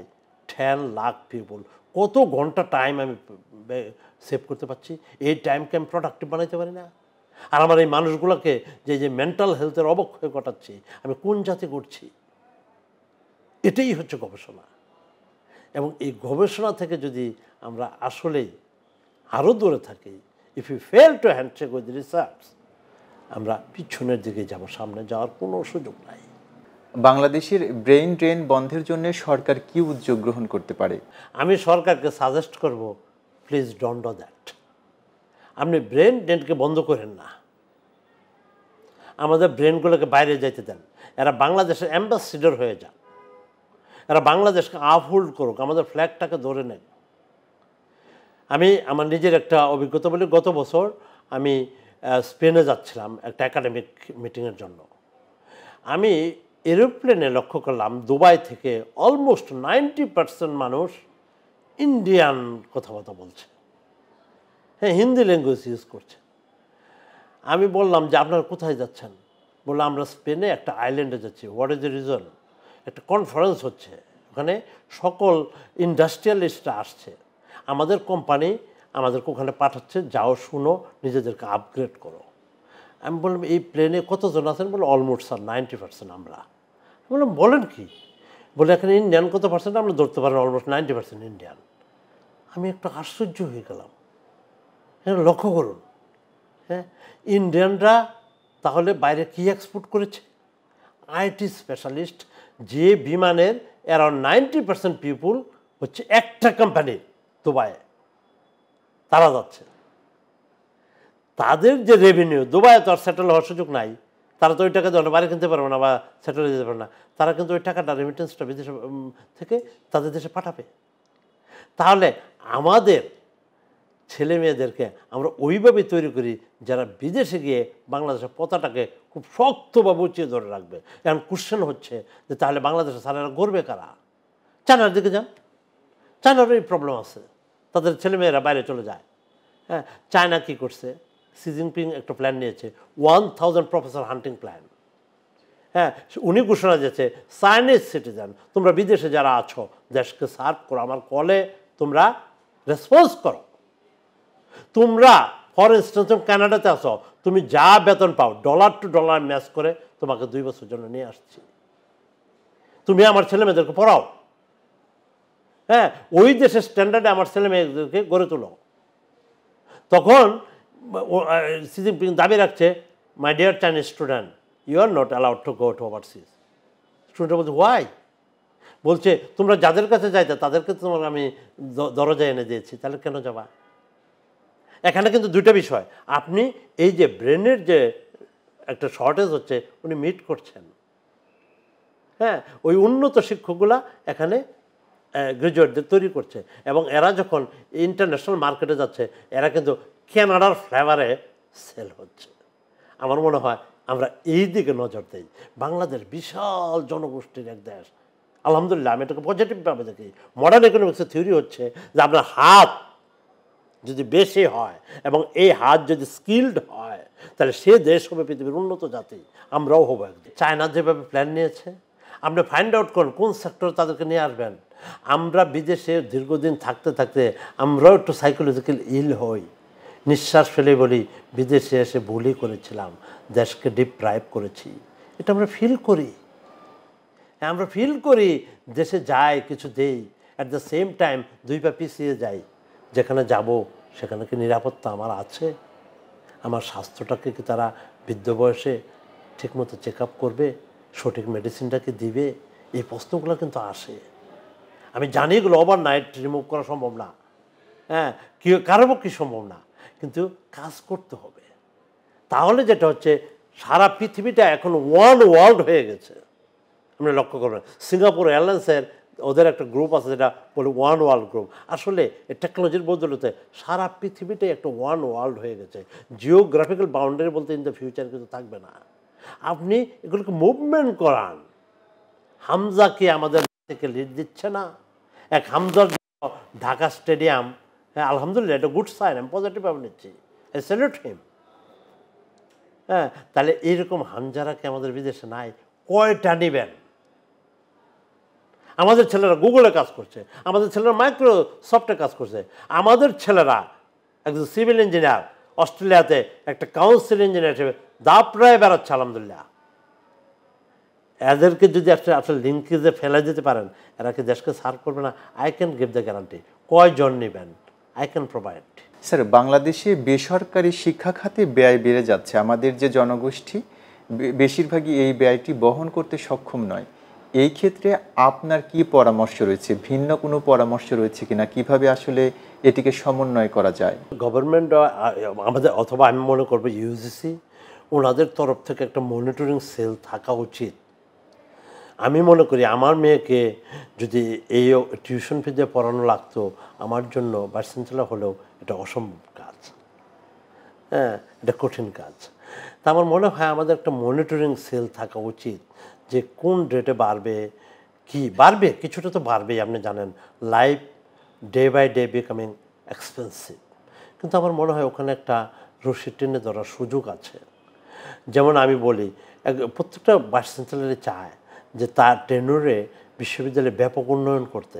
10 লাখ পিপল, কত ঘন্টা টাইম আমি সেভ করতে পারছি। এই টাইমকে আমি প্রোডাক্টিভ বানাইতে পারি না? আর আমার এই মানুষগুলোকে যে মেন্টাল হেলথের অবক্ষয় ঘটাচ্ছি, আমি কোন জাতি করছি? এটাই হচ্ছে গবেষণা। এবং এই গবেষণা থেকে যদি আমরা আসলেই আরও দূরে থাকি, if you fail to handshake with research, আমরা পিছনের দিকে যাব, সামনে যাওয়ার কোনো সুযোগ নাই। বাংলাদেশের ব্রেইন ড্রেন বন্ধের জন্য সরকার কি উদ্যোগ গ্রহণ করতে পারে? আমি সরকারকে সাজেস্ট করব, প্লিজ ডোন্ট ডু দ্যাট। আপনি ব্রেন ড্রেনকে বন্ধ করেন না, আমাদের ব্রেনগুলোকে বাইরে যেতে দেন। এরা বাংলাদেশের অ্যাম্বাসিডর হয়ে যান, এরা বাংলাদেশকে আপহোল্ড করুক, আমাদের ফ্ল্যাগটাকে ধরে নেন। আমি আমার নিজের একটা অভিজ্ঞতা বলি, গত বছর আমি স্পেনে যাচ্ছিলাম একটা একাডেমিক মিটিংয়ের জন্য। আমি এরোপ্লেনে লক্ষ্য করলাম দুবাই থেকে অলমোস্ট 90% মানুষ ইন্ডিয়ান কথাবার্তা বলছে। হ্যাঁ, হিন্দি ল্যাঙ্গুয়েজ ইউজ করছে। আমি বললাম যে আপনারা কোথায় যাচ্ছেন? বললো আমরা স্পেনে একটা আইল্যান্ডে যাচ্ছি। What is the reason? একটা কনফারেন্স হচ্ছে, ওখানে সকল ইন্ডাস্ট্রিয়ালিস্টরা আসছে, আমাদের কোম্পানি আমাদেরকে ওখানে পাঠাচ্ছে, যাও শুনো, নিজেদেরকে আপগ্রেড করো। আমি বললাম এই প্লেনে কতজন আছেন? বলে অলমোস্ট স্যার 90% আমরা। বললাম বলেন কি? বলে এখানে ইন্ডিয়ান কত পার্সেন্ট? আমরা ধরতে পারেন অলমোস্ট 90% ইন্ডিয়ান। আমি একটু আশ্চর্য হয়ে গেলাম। হ্যাঁ, লক্ষ্য করুন, হ্যাঁ, ইন্ডিয়ানরা তাহলে বাইরে কি এক্সপোর্ট করেছে? IT specialist. যে বিমানের অ্যারাউন্ড 90% পিপুল হচ্ছে একটা কোম্পানি দুবাইয়ে, তারা যাচ্ছে। তাদের যে রেভিনিউ, দুবাইয়ে তো আর সেটেল হওয়ার সুযোগ নাই, তারা তো ওই টাকা দিয়ে বাড়ি কিনতে পারবে না বা সেটেল হয়ে যেতে পারবে না। তারা কিন্তু ওই টাকাটা রেমিটেন্সটা বিদেশে থেকে তাদের দেশে পাঠাবে। তাহলে আমাদের ছেলে মেয়েদেরকে আমরা ওইভাবে তৈরি করি যারা বিদেশে গিয়ে বাংলাদেশের পতাকাটাকে খুব শক্তভাবে উঁচিয়ে ধরে রাখবে। এখন কোশ্চেন হচ্ছে যে তাহলে বাংলাদেশের সারারা গড়বে কারা? চায়নার দিকে যান, চায়নারও এই প্রবলেম আছে, তাদের ছেলেমেয়েরা বাইরে চলে যায়। হ্যাঁ, চায়না কী করছে? শি জিনপিং একটা প্ল্যান নিয়েছে, 1000 প্রফেসর হান্টিং প্ল্যান। হ্যাঁ, উনি ঘোষণা দিয়েছে চাইনিজ সিটিজেন, তোমরা বিদেশে যারা আছো দেশকে সার্ভ করো, আমার কলে তোমরা রেসপন্স করো। তোমরা ফর ইনস্টেন্স কানাডাতে আসো, তুমি যা বেতন পাও ডলার টু ডলার ম্যাচ করে তোমাকে 2 বছর জন্য নিয়ে আসছি, তুমি আমার ছেলে মেয়েদেরকে পড়াও। হ্যাঁ, ওই দেশের স্ট্যান্ডার্ডে আমার ছেলে মেয়েদেরকে গড়ে তোলো। তখন শি জিনপিং দাবি রাখছে, my dear Chinese student, you are not allowed to go to overseas. Student বলছে হোয়াই? বলছে তোমরা যাদের কাছে যাইতে তাদেরকে তোমার আমি দরজায় এনে দিয়েছি, তাহলে কেন যাবা? এখানে কিন্তু দুইটা বিষয়, আপনি এই যে ব্রেনের যে একটা শর্টেজ হচ্ছে উনি মিট করছেন। হ্যাঁ, ওই উন্নত শিক্ষকগুলা এখানে গ্রাজুয়েটদের তৈরি করছে, এবং এরা যখন ইন্টারন্যাশনাল মার্কেটে যাচ্ছে এরা কিন্তু কানাডার ফ্লেভারে সেল হচ্ছে। আমার মনে হয় আমরা এই দিকে নজর দিই। বাংলাদেশ বিশাল জনগোষ্ঠীর এক দেশ, আলহামদুলিল্লাহ আমি এটাকে পজিটিভভাবে দেখি। মডার্ন ইকোনমিক্সের থিওরি হচ্ছে যে আপনার হাত যদি বেশি হয় এবং এই হাত যদি স্কিলড হয় তাহলে সে দেশ হবে পৃথিবীর উন্নত জাতি, আমরাও হবো একদিন। চায়না যেভাবে প্ল্যান নিয়েছে, আপনি ফাইন্ড আউট করুন কোন সেক্টরে তাদেরকে নিয়ে আসবেন। আমরা বিদেশে দীর্ঘদিন থাকতে থাকতে আমরাও একটু সাইকোলজিক্যাল ইল হই, নিঃশ্বাস ফেলে বলি বিদেশে এসে ভুলই করেছিলাম, দেশকে ডিপ্রাইভ করেছি, এটা আমরা ফিল করি। আমরা ফিল করি দেশে যাই কিছু দেই, অ্যাট দ্য সেম টাইম দুই পা পিছিয়ে যাই। যেখানে যাব সেখানে কি নিরাপত্তা আমার আছে? আমার স্বাস্থ্যটাকে কি তারা বৃদ্ধ বয়সে ঠিকমতো চেক আপ করবে? সঠিক মেডিসিনটা কি দিবে? এই প্রশ্নগুলো কিন্তু আসে। আমি জানি এগুলো ওভারনাইট রিমুভ করা সম্ভব না, হ্যাঁ, কি কারো পক্ষে সম্ভব না, কিন্তু কাজ করতে হবে। তাহলে যেটা হচ্ছে সারা পৃথিবীটা এখন ওয়ান ওয়ার্ল্ড হয়ে গেছে। আপনি লক্ষ্য করবেন সিঙ্গাপুর এয়ারলাইন্সের ওদের একটা গ্রুপ আছে যেটা বলে ওয়ান ওয়ার্ল্ড গ্রুপ। আসলে এই টেকনোলজির বদলতে সারা পৃথিবীটাই একটা ওয়ান ওয়ার্ল্ড হয়ে গেছে। জিওগ্রাফিক্যাল বাউন্ডারি বলতে ইন দ্য ফিউচার কিন্তু থাকবে না। আপনি এগুলোকে মুভমেন্ট করান। হামজাকে আমাদের থেকে লিড দিচ্ছে না। এক হামজার ঢাকা স্টেডিয়াম, হ্যাঁ আলহামদুলিল্লাহ এটা গুড সাইন, আমি পজিটিভভাবে নিচ্ছি, আই স্যালুট হিম। হ্যাঁ, তাহলে এইরকম হামজারাকে আমাদের বিদেশে নাই, কয়টা নেবেন? আমাদের ছেলেরা গুগলে কাজ করছে, আমাদের ছেলেরা মাইক্রোসফটে কাজ করছে, আমাদের ছেলেরা একজন সিভিল ইঞ্জিনিয়ার অস্ট্রেলিয়াতে একটা কাউন্সিল ইঞ্জিনিয়ার হিসেবে দাপড়ায় বেড়াচ্ছে আলহামদুলিল্লাহ। এদেরকে যদি আসলে লিঙ্কেজে ফেলে দিতে পারেন এরা কি দেশকে সার্ভ করবে না? I can give the guarantee. কয়জন নেবেন? I can provide. স্যার, বাংলাদেশে বেসরকারি শিক্ষা খাতে ব্যয় বেড়ে যাচ্ছে। আমাদের যে জনগোষ্ঠী বেশিরভাগই এই ব্যয়টি বহন করতে সক্ষম নয়। এই ক্ষেত্রে আপনার কি পরামর্শ রয়েছে? ভিন্ন কোনো পরামর্শ রয়েছে কিনা, কিভাবে আসলে এটিকে সমন্বয় করা যায়? গভর্নমেন্ট আমাদের, অথবা আমি মনে করবো ইউজিসি, ওনাদের তরফ থেকে একটা মনিটরিং সেল থাকা উচিত। আমি মনে করি আমার মেয়েকে যদি এই টিউশন ফি দিয়ে পড়ানো লাগতো, আমার জন্য ভাইস চ্যান্সেলর হলেও এটা অসম্ভব কাজ, হ্যাঁ এটা কঠিন কাজ। তা আমার মনে হয় আমাদের একটা মনিটরিং সেল থাকা উচিত যে কোন রেটে বাড়বে, কি বাড়বে, কিছুটা তো বাড়বেই। আপনি জানেন life day by day becoming expensive, কিন্তু আমার মনে হয় ওখানে একটা রশি টেনে ধরার সুযোগ আছে। যেমন আমি বলি প্রত্যেকটা ভাইস চ্যান্সেলরই চায় যে তার টেনুরে বিশ্ববিদ্যালয়ে ব্যাপক উন্নয়ন করতে,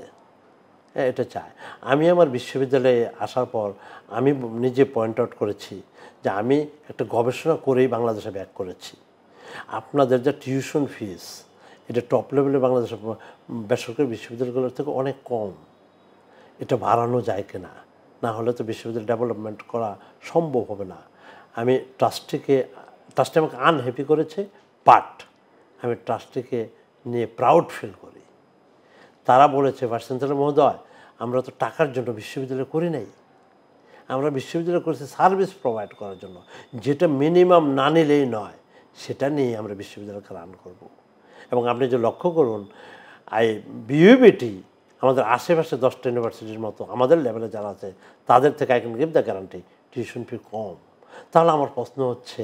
এটা চায়। আমি আমার বিশ্ববিদ্যালয়ে আসার পর আমি নিজে পয়েন্ট আউট করেছি যে আমি একটা গবেষণা করেই বাংলাদেশে ব্যাক করেছি। আপনাদের যে টিউশন ফিস এটা টপ লেভেলে বাংলাদেশের বেসরকারি বিশ্ববিদ্যালয়গুলোর থেকে অনেক কম। এটা বাড়ানো যায় কিনা, না হলে তো বিশ্ববিদ্যালয় ডেভেলপমেন্ট করা সম্ভব হবে না। আমি ট্রাস্টি আমাকে আনহ্যাপি করেছে, বাট আমি ট্রাস্টিকে নিয়ে প্রাউড ফিল করি। তারা বলেছে ভাইস চ্যান্সেলর মহোদয়, আমরা তো টাকার জন্য বিশ্ববিদ্যালয় করি নাই, আমরা বিশ্ববিদ্যালয় করেছি সার্ভিস প্রোভাইড করার জন্য, যেটা মিনিমাম না নিলেই নয় সেটা নিয়ে আমরা বিশ্ববিদ্যালয়কে রান করব। এবং আপনি যে লক্ষ্য করুন বিইউবিটি আমাদের আশেপাশে 10টা ইউনিভার্সিটির মতো আমাদের লেভেলে যারা আছে তাদের থেকে I can give the guarantee tuition fee কম। তাহলে আমার প্রশ্ন হচ্ছে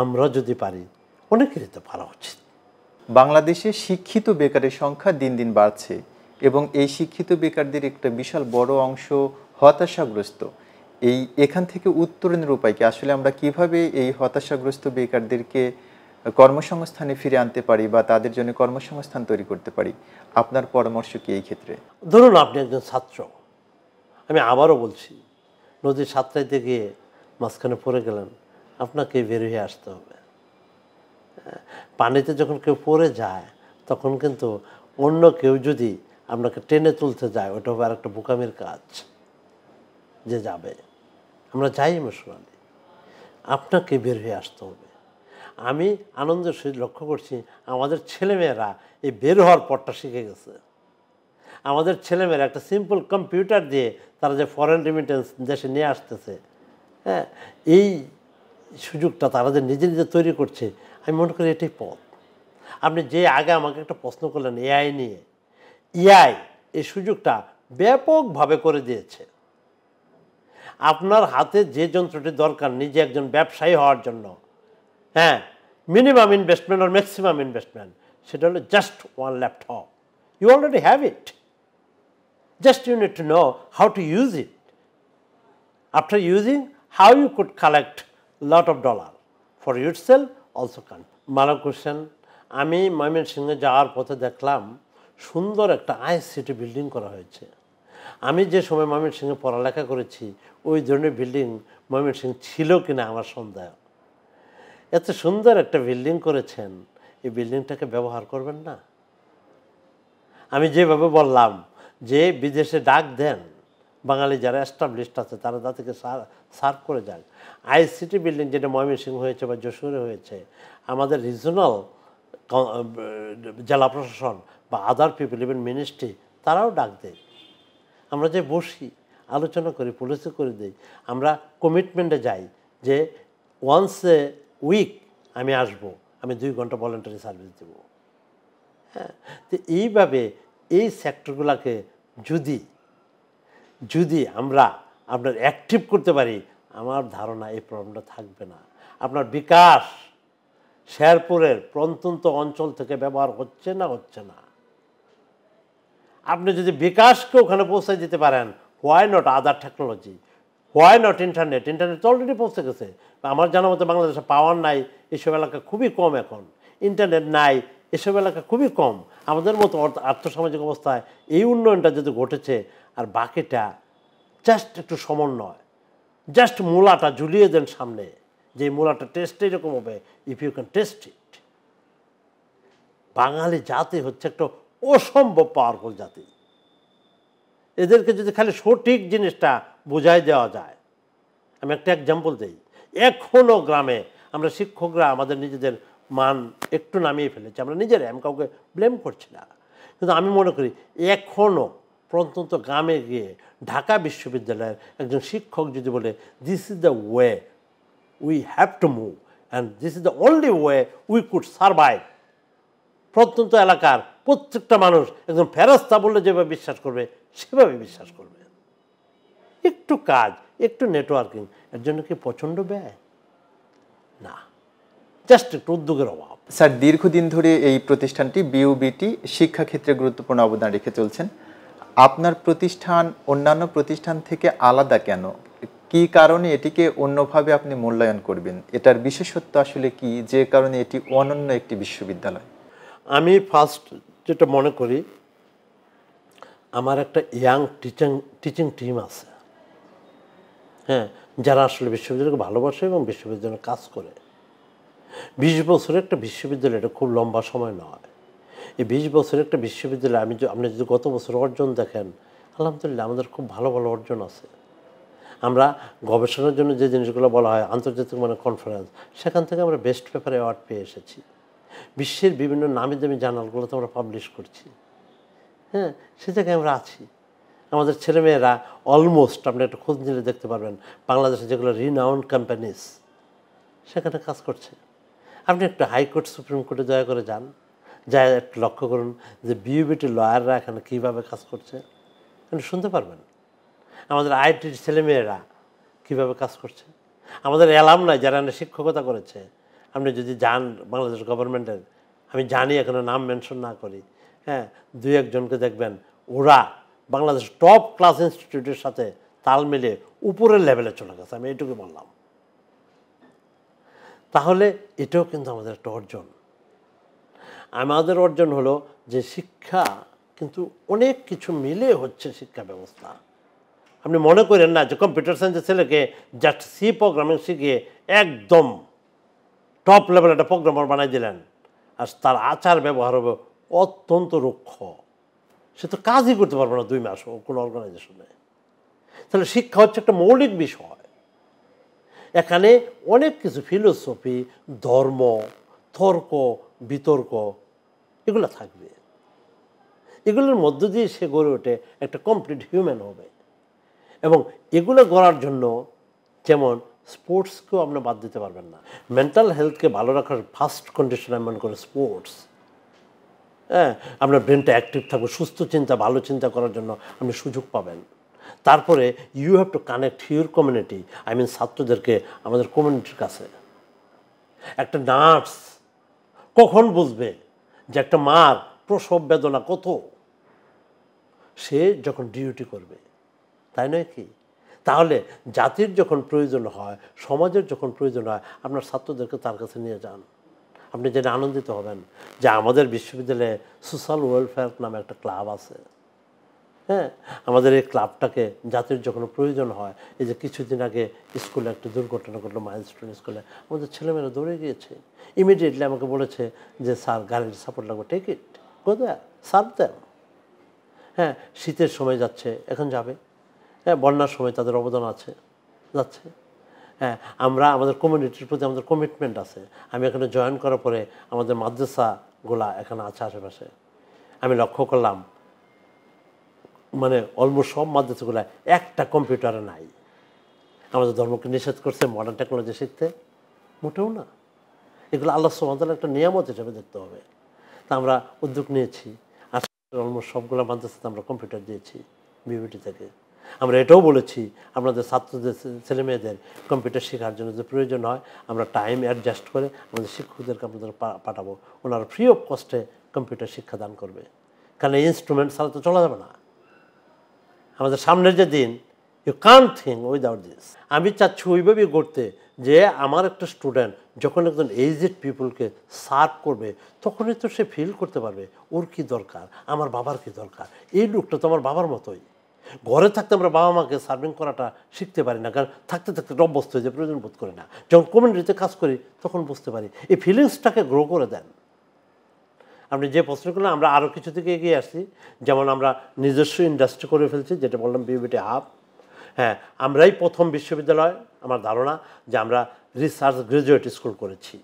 আমরা যদি পারি অনেকেরই তো পারা উচিত। বাংলাদেশে শিক্ষিত বেকারের সংখ্যা দিন দিন বাড়ছে এবং এই শিক্ষিত বেকারদের একটা বিশাল বড় অংশ হতাশাগ্রস্ত। এখান থেকে উত্তরণের উপায় কি? আসলে আমরা কিভাবে এই হতাশাগ্রস্ত বেকারদেরকে কর্মসংস্থানে ফিরে আনতে পারি বা তাদের জন্য কর্মসংস্থান তৈরি করতে পারি? আপনার পরামর্শ কি এই ক্ষেত্রে? ধরুন আপনি একজন ছাত্র, আমি আবারও বলছি, নদীর সাঁতরাইতে গিয়ে মাঝখানে পড়ে গেলেন, আপনাকে বের হয়ে আসতে হবে। পানিতে যখন কেউ পড়ে যায় তখন কিন্তু অন্য কেউ যদি আপনাকে টেনে তুলতে যায় ওটা হবে আর একটা বোকামির কাজ, যে যাবে। আমরা যাই ইমোশনালি, আপনাকে বের হয়ে আসতে হবে। আমি আনন্দের সহিত লক্ষ্য করছি আমাদের ছেলেমেয়েরা এই বের হওয়ার পরটা শিখে গেছে। আমাদের ছেলেমেয়েরা একটা সিম্পল কম্পিউটার দিয়ে তারা যে ফরেন রেমিটেন্স দেশে নিয়ে আসতেছে, হ্যাঁ এই সুযোগটা তারা যে নিজে নিজে তৈরি করছে, আমি মনে করি এটাই পথ। আপনি যে আগে আমাকে একটা প্রশ্ন করলেন এআই নিয়ে, এআই এই সুযোগটা ব্যাপকভাবে করে দিয়েছে। আপনার হাতে যে যন্ত্রটি দরকার নিজে একজন ব্যবসায়ী হওয়ার জন্য, হ্যাঁ, মিনিমাম ইনভেস্টমেন্ট আর ম্যাক্সিমাম ইনভেস্টমেন্ট, সেটা হলো just one laptop. You already have it, just you need to know how to use it. After using, how you could collect lot of dollar for yourself also can. ভালো কোশ্চেন। আমি ময়মনসিংহে যাওয়ার পথে দেখলাম সুন্দর একটা আইসিটি বিল্ডিং করা হয়েছে। আমি যে সময় ময়মনসিংহে পড়ালেখা করেছি ওই ধরনের বিল্ডিং ময়মনসিংহ ছিল কিনা আমার সন্দেহ। এত সুন্দর একটা বিল্ডিং করেছেন, এই বিল্ডিংটাকে ব্যবহার করবেন না? আমি যেভাবে বললাম যে বিদেশে ডাক দেন, বাঙালি যারা এস্টাবলিশড আছে তারা তাদেরকে সার্ভ করে যান। আইসিটি বিল্ডিং যেটা ময়মনসিংহ হয়েছে বা যশোরে হয়েছে, আমাদের রিজনাল জেলা প্রশাসন বা আদার পিপল, ইভেন মিনিস্ট্রি, তারাও ডাক দেয়। আমরা যে বসি, আলোচনা করি, পলিসি করে দিই, আমরা কমিটমেন্টে যাই যে ওয়ান্স এ উইক আমি আসবো, আমি 2 ঘন্টা ভলেন্টারি সার্ভিস দেব। হ্যাঁ, তো এইভাবে এই সেক্টরগুলোকে যদি আমরা আপনার অ্যাক্টিভ করতে পারি, আমার ধারণা এই প্রবলেমটা থাকবে না। আপনার বিকাশ শেরপুরের প্রত্যন্ত অঞ্চল থেকে ব্যবহার হচ্ছে না। আপনি যদি বিকাশকে ওখানে পৌঁছে দিতে পারেন, why not other technology, why not internet তো অলরেডি পৌঁছে গেছে। আমার জানা মতো বাংলাদেশে পাওয়ার নাই এসব এলাকা খুবই কম, এখন ইন্টারনেট নাই এসব এলাকা খুবই কম। আমাদের মতো আর্থসামাজিক অবস্থায় এই উন্নয়নটা যদি ঘটেছে, আর বাকিটা জাস্ট একটু সমন্বয়, জাস্ট মূলাটা ঝুলিয়ে দেন সামনে, যে মূলাটা টেস্ট এরকম হবে, ইফ ইউ ক্যান টেস্ট ইট। বাঙালি জাতি হচ্ছে একটা অসম্ভব পাওয়ারফুল জাতি। এদেরকে যদি খালি সঠিক জিনিসটা বোঝাই দেওয়া যায়। আমি একটা এক্সাম্পল দিই, এখনও গ্রামে আমরা শিক্ষকরা আমাদের নিজেদের মান একটু নামিয়ে ফেলেছি, আমরা নিজেরাই, আমি কাউকে ব্লেম করছি না, কিন্তু আমি মনে করি এখনও প্রত্যন্ত গ্রামে গিয়ে ঢাকা বিশ্ববিদ্যালয়ের একজন শিক্ষক যদি বলে this is the way we have to move and this is the only way we could survive, প্রত্যন্ত এলাকার প্রত্যেকটা মানুষ একদম ফেরস্তা বললে যেভাবে বিশ্বাস করবে সেভাবে বিশ্বাস করবে। একটু কাজ, একটু নেটওয়ার্কিং, এর জন্য কি প্রচণ্ড ব্যয় না, জাস্ট একটু উদ্যোগের অভাব। স্যার, দীর্ঘদিন ধরে এই প্রতিষ্ঠানটি বিউবিটি শিক্ষাক্ষেত্রে গুরুত্বপূর্ণ অবদান রেখে চলছেন। আপনার প্রতিষ্ঠান অন্যান্য প্রতিষ্ঠান থেকে আলাদা কেন? কি কারণে এটিকে অন্যভাবে আপনি মূল্যায়ন করবেন? এটার বিশেষত্ব আসলে কি, যে কারণে এটি অনন্য একটি বিশ্ববিদ্যালয়? আমি ফার্স্ট যেটা মনে করি, আমার একটা ইয়াং টিচিং টিম আছে, হ্যাঁ, যারা আসলে বিশ্ববিদ্যালয়কে ভালোবাসে এবং বিশ্ববিদ্যালয়ে কাজ করে। 20 বছরের একটা বিশ্ববিদ্যালয়, এটা খুব লম্বা সময় নয়। এই 20 বছরের একটা বিশ্ববিদ্যালয়, আপনি যদি গত বছর অর্জন দেখেন, আলহামদুলিল্লাহ আমাদের খুব ভালো ভালো অর্জন আছে। আমরা গবেষণার জন্য যে জিনিসগুলো বলা হয় আন্তর্জাতিক মানে কনফারেন্স, সেখান থেকে আমরা বেস্ট পেপার অ্যাওয়ার্ড পেয়ে এসেছি। বিশ্বের বিভিন্ন নামি দামি জার্নালগুলোতে আমরা পাবলিশ করছি, হ্যাঁ, সে জায়গায় আমরা আছি। আমাদের ছেলেমেয়েরা অলমোস্ট, আপনি একটা খোঁজ নিলে দেখতে পারবেন, বাংলাদেশে যেগুলো রিনাউন্ড কোম্পানিজ সেখানে কাজ করছে। আপনি একটু হাইকোর্ট সুপ্রিম কোর্টে দয়া করে যান, যা একটু লক্ষ্য করুন যে বিউবিটি লয়াররা এখানে কীভাবে কাজ করছে, আপনি শুনতে পারবেন। আমাদের আইটির ছেলেমেয়েরা কীভাবে কাজ করছে, আমাদের অ্যালামনাই যারা শিক্ষকতা করেছে, আপনি যদি যান বাংলাদেশ গভর্নমেন্টের, আমি জানি এখানে নাম মেনশন না করি, হ্যাঁ, 2-1 জনকে দেখবেন, ওরা বাংলাদেশ টপ ক্লাস ইনস্টিটিউটের সাথে তাল মিলে উপরের লেভেলে চলে গেছে, আমি এইটুকু বললাম। তাহলে এটাও কিন্তু আমাদের একটা অর্জন। আমাদের অর্জন হলো যে শিক্ষা কিন্তু অনেক কিছু মিলে হচ্ছে শিক্ষা ব্যবস্থা। আপনি মনে করেন না যে কম্পিউটার সায়েন্সের ছেলেকে জাস্ট সি প্রোগ্রামিং শিখিয়ে একদম টপ লেভেল একটা প্রোগ্রামার বানাই দিলেন, আর তার আচার ব্যবহার হবে অত্যন্ত রুক্ষ, সে তো কাজই করতে পারবে না 2 মাস কোনো অর্গানাইজেশনে। তাহলে শিক্ষা হচ্ছে একটা মৌলিক বিষয়। এখানে অনেক কিছু ফিলোসফি, ধর্ম, তর্ক বিতর্ক এগুলো থাকবে। এগুলোর মধ্য দিয়ে সে গড়ে ওঠে একটা কমপ্লিট হিউম্যান হবে। এবং এগুলো গড়ার জন্য যেমন স্পোর্টসকেও আপনি বাদ দিতে পারবেন না। মেন্টাল হেলথকে ভালো রাখার ফার্স্ট কন্ডিশন আমি মনে করি স্পোর্টস। হ্যাঁ, আপনার ব্রেনটা অ্যাক্টিভ থাকবে, সুস্থ চিন্তা, ভালো চিন্তা করার জন্য আপনি সুযোগ পাবেন। তারপরে you have to connect your community, I mean ছাত্রদেরকে আমাদের কমিউনিটির কাছে। একটা নার্স কখন বুঝবে যে একটা মার প্রসব বেদনা কত? সে যখন ডিউটি করবে, তাই নয় কি? তাহলে জাতির যখন প্রয়োজন হয়, সমাজের যখন প্রয়োজন হয়, আপনার ছাত্রদেরকে তার কাছে নিয়ে যান। আপনি জেনে আনন্দিত হবেন যে আমাদের বিশ্ববিদ্যালয়ে সোশ্যাল ওয়েলফেয়ার নামে একটা ক্লাব আছে। হ্যাঁ, আমাদের এই ক্লাবটাকে জাতির যখন প্রয়োজন হয়, এই যে কিছুদিন আগে স্কুলে একটা দুর্ঘটনা ঘটলো, মাইলস্টোন স্কুলে, আমাদের ছেলেমেয়েরা দৌড়ে গিয়েছে। ইমিডিয়েটলি আমাকে বলেছে যে স্যার গাড়ির সাপোর্ট লাগবে, take it, go there, serve them. হ্যাঁ, শীতের সময় যাচ্ছে, এখন যাবে। হ্যাঁ, বন্যার সময় তাদের অবদান আছে, যাচ্ছে। হ্যাঁ, আমরা আমাদের কমিউনিটির প্রতি আমাদের কমিটমেন্ট আছে। আমি এখানে জয়েন করার পরে আমাদের মাদ্রাসাগুলা এখানে আছে আশেপাশে। আমি লক্ষ্য করলাম মানে অলমোস্ট সব মাদ্রাসাগুলো একটা কম্পিউটারে নাই। আমাদের ধর্মকে নিষেধ করছে মডার্ন টেকনোলজি শিখতে? মোটেও না। এগুলো আল্লাহ সুবহানাহু ওয়া তাআলার একটা নিয়ামত হিসেবে দেখতে হবে। তা আমরা উদ্যোগ নিয়েছি, আর অলমোস্ট সবগুলো মাদ্রাসাতে আমরা কম্পিউটার দিয়েছি বিবিটি থেকে। আমরা এটাও বলেছি আপনাদের ছাত্রদের, ছেলেমেয়েদের কম্পিউটার শেখার জন্য যে প্রয়োজন হয়, আমরা টাইম অ্যাডজাস্ট করে আমাদের শিক্ষকদেরকে আপনাদের পাঠাবো, ওনারা ফ্রি অফ কস্টে কম্পিউটার শিক্ষাদান করবে। কারণ এই ইনস্ট্রুমেন্ট ছাড়া তো চলা যাবে না। আমাদের সামনের যে দিন, you can't think without this. আমি চাচ্ছি ওইভাবেই করতে যে আমার একটা স্টুডেন্ট যখন একজন এজড পিপুলকে সার্ভ করবে, তখনই তো সে ফিল করতে পারবে ওর কী দরকার, আমার বাবার কী দরকার। এই লোকটা তো আমার বাবার মতোই। ঘরে থাকতে আমরা বাবা মাকে সার্ভিং করাটা শিখতে পারি না, কারণ থাকতে থাকতে অভ্যস্ত হয়ে যায়, প্রয়োজন বোধ করি না। যখন কমিউনিটিতে কাজ করি তখন বুঝতে পারি। এই ফিলিংসটাকে গ্রো করে দেন। আপনি যে প্রশ্ন করলেন, আমরা আরও কিছু থেকে এগিয়ে আসছি। যেমন আমরা নিজস্ব ইন্ডাস্ট্রি করে ফেলছি, যেটা বললাম বিবিটি হাব। হ্যাঁ, আমরাই প্রথম বিশ্ববিদ্যালয়, আমার ধারণা, যে আমরা রিসার্চ গ্রাজুয়েট স্কুল করেছি।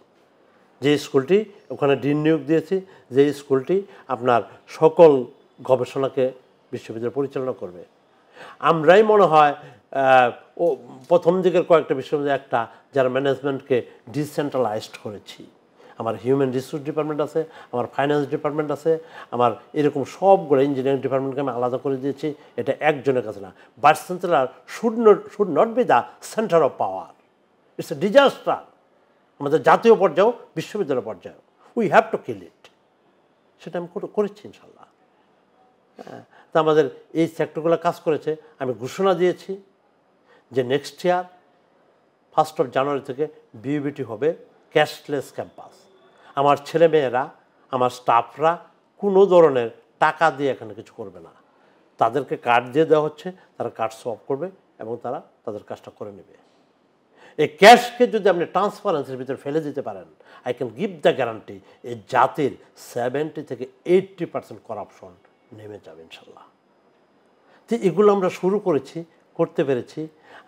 যে স্কুলটি, ওখানে ডিন নিয়োগ দিয়েছি, যে স্কুলটি আপনার সকল গবেষণাকে বিশ্ববিদ্যালয় পরিচালনা করবে। আমরাই মনে হয় ও প্রথম দিকের কয়েকটা বিশ্ববিদ্যালয় একটা যারা ম্যানেজমেন্টকে ডিসেন্ট্রালাইজড করেছি। আমার হিউম্যান রিসোর্স ডিপার্টমেন্ট আছে, আমার ফাইন্যান্স ডিপার্টমেন্ট আছে, আমার এরকম সবগুলো ইঞ্জিনিয়ারিং ডিপার্টমেন্টকে আমি আলাদা করে দিয়েছি। এটা একজনের কাছে না। Vice chancellor should not B the centre of power. It's a disaster. আমাদের জাতীয় পর্যায়েও বিশ্ববিদ্যালয় পর্যায়েও উই হ্যাভ টু কিল ইট। সেটা আমি করেছি ইনশাল্লাহ। হ্যাঁ, তা আমাদের এই সেক্টরগুলো কাজ করেছে। আমি ঘোষণা দিয়েছি যে নেক্সট ইয়ার 1 জানুয়ারি থেকে বিইবিটি হবে ক্যাশলেস ক্যাম্পাস। আমার ছেলেমেয়েরা, আমার স্টাফরা কোনো ধরনের টাকা দিয়ে এখানে কিছু করবে না। তাদেরকে কার্ড দিয়ে দেওয়া হচ্ছে, তারা কার্ড সোয়াপ করবে এবং তারা তাদের কাজটা করে নেবে। এই ক্যাশকে যদি আপনি ট্রান্সপারেন্সির ভিতরে ফেলে দিতে পারেন, I can give the guarantee এই জাতির 70 থেকে 80% করাপশন নেমে যাবে ইনশাল্লাহ। তো এগুলো আমরা শুরু করেছি, করতে পেরেছি।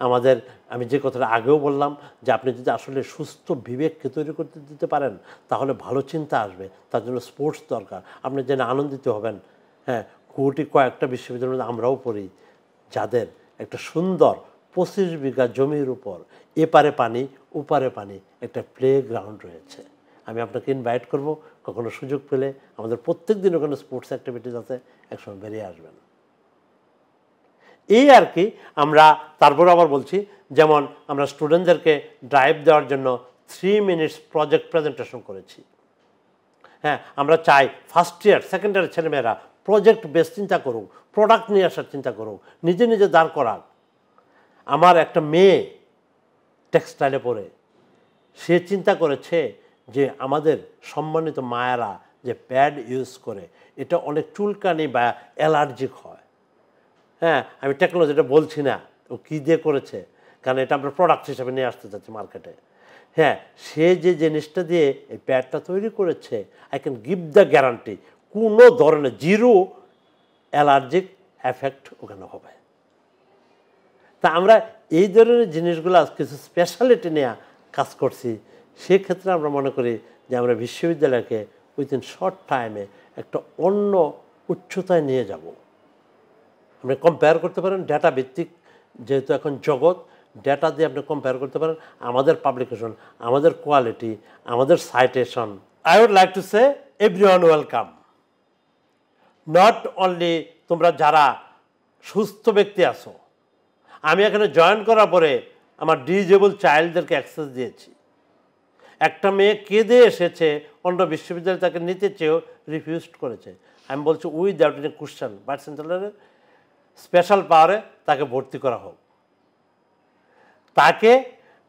আমাদের, আমি যে কথাটা আগেও বললাম, যে আপনি যদি আসলে সুস্থ বিবেককে তৈরি করতে দিতে পারেন, তাহলে ভালো চিন্তা আসবে। তার জন্য স্পোর্টস দরকার। আপনি জেনে আনন্দিত হবেন, হ্যাঁ, কয়েকটা বিশ্ববিদ্যালয়ে আমরাও পড়ি, যাদের একটা সুন্দর 25 বিঘা জমির উপর এপারে পানি ওপারে পানি একটা প্লে গ্রাউন্ড রয়েছে। আমি আপনাকে ইনভাইট করব, কখনো সুযোগ পেলে আমাদের প্রত্যেক দিন ওখানে স্পোর্টস অ্যাক্টিভিটিস আছে, একসময় বেরিয়ে আসবেন। এই আর কি। আমরা তারপর আবার বলছি, যেমন আমরা স্টুডেন্টদেরকে ড্রাইভ দেওয়ার জন্য 3 মিনিটস প্রজেক্ট প্রেজেন্টেশন করেছি। হ্যাঁ, আমরা চাই ফার্স্ট ইয়ার সেকেন্ড ইয়ারের ছেলেমেয়েরা প্রজেক্ট বেস চিন্তা করুক, প্রোডাক্ট নিয়ে আসার চিন্তা করুক, নিজে নিজে দাঁড় করাক। আমার একটা মেয়ে টেক্সটাইলে পড়ে, সে চিন্তা করেছে যে আমাদের সম্মানিত মায়েরা যে প্যাড ইউজ করে, এটা অনেক চুলকানি বা অ্যালার্জিক হয়। হ্যাঁ, আমি টেকনোলজিটা বলছি না ও কী দিয়ে করেছে, কারণ এটা আমরা প্রোডাক্ট হিসাবে নিয়ে আসতে চাচ্ছি মার্কেটে। হ্যাঁ, সে যে জিনিসটা দিয়ে এই প্যাডটা তৈরি করেছে, I can give the guarantee কোনো ধরনের জিরো অ্যালার্জিক এফেক্ট ওখানে হবে। তা আমরা এই ধরনের জিনিসগুলো কিছু স্পেশালিটি নিয়ে কাজ করছি। সেক্ষেত্রে আমরা মনে করি যে আমরা বিশ্ববিদ্যালয়কে উইথিন শর্ট টাইমে একটা অন্য উচ্চতায় নিয়ে যাব। আপনি কম্পেয়ার করতে পারেন ডেটা ভিত্তিক, যেহেতু এখন জগৎ, ডেটা দিয়ে আপনি কম্পেয়ার করতে পারেন আমাদের পাবলিকেশন, আমাদের কোয়ালিটি, আমাদের citation. I would like to say everyone welcome. Not only তোমরা যারা সুস্থ ব্যক্তি আছো, আমি এখানে জয়েন করার পরে আমার ডিজেবল চাইল্ডদেরকে অ্যাক্সেস দিয়েছি। একটা মেয়ে কেঁদে এসেছে, অন্য বিশ্ববিদ্যালয়ে তাকে নিতে চেয়েও রিফিউজড করেছে। আমি বলছি উইদাউট এনি কোশ্চেন ভাইস চ্যান্সেলরের স্পেশাল পাওয়ারে তাকে ভর্তি করা হোক। তাকে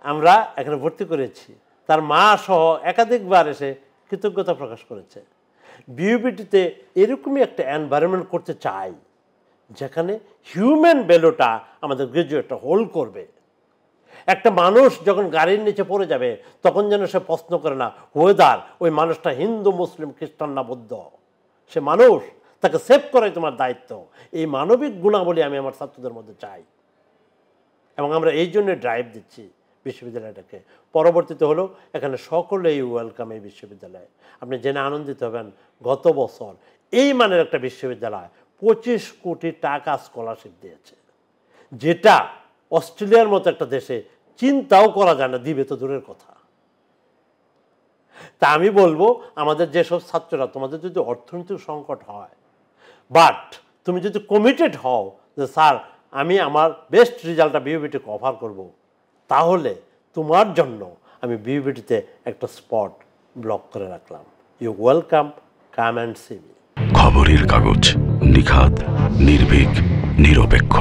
আমরা এখানে ভর্তি করেছি। তার মা সহ একাধিকবার এসে কৃতজ্ঞতা প্রকাশ করেছে। বিউপিটিতে এরকমই একটা এনভায়রনমেন্ট করতে চাই যেখানে হিউম্যান ভ্যালুটা আমাদের গ্রাজুয়েটটা হোল্ড করবে। একটা মানুষ যখন গাড়ির নিচে পড়ে যাবে তখন যেন সে প্রশ্ন করে না ওয়েদার ওই মানুষটা হিন্দু, মুসলিম, খ্রিস্টান না বৌদ্ধ, সে মানুষ, তাকে সেভ করাই তোমার দায়িত্ব। এই মানবিক গুণাবলী আমি আমার ছাত্রদের মধ্যে চাই এবং আমরা এই জন্য ড্রাইভ দিচ্ছি বিশ্ববিদ্যালয়টাকে। পরবর্তীতে হলো এখানে সকলেই ওয়েলকাম এই বিশ্ববিদ্যালয়ে। আপনি জেনে আনন্দিত হবেন গত বছর এই মানের একটা বিশ্ববিদ্যালয় 25 কোটি টাকা স্কলারশিপ দিয়েছে, যেটা অস্ট্রেলিয়ার মতো একটা দেশে চিন্তাও করা যায় না, দিবে তো দূরের কথা। তা আমি বলবো আমাদের যেসব ছাত্ররা, তোমাদের যদি অর্থনৈতিক সংকট হয় বাট তুমি যদি কমিটেড হও যে স্যার আমি আমার বেস্ট রেজাল্টটা বিউবিটিকে অফার করব, তাহলে তোমার জন্য আমি বিউবিটিতে একটা স্পট ব্লক করে রাখলাম। You welcome, come and see me. খবরের কাগজ, নিখাত, নির্ভীক, নিরপেক্ষ।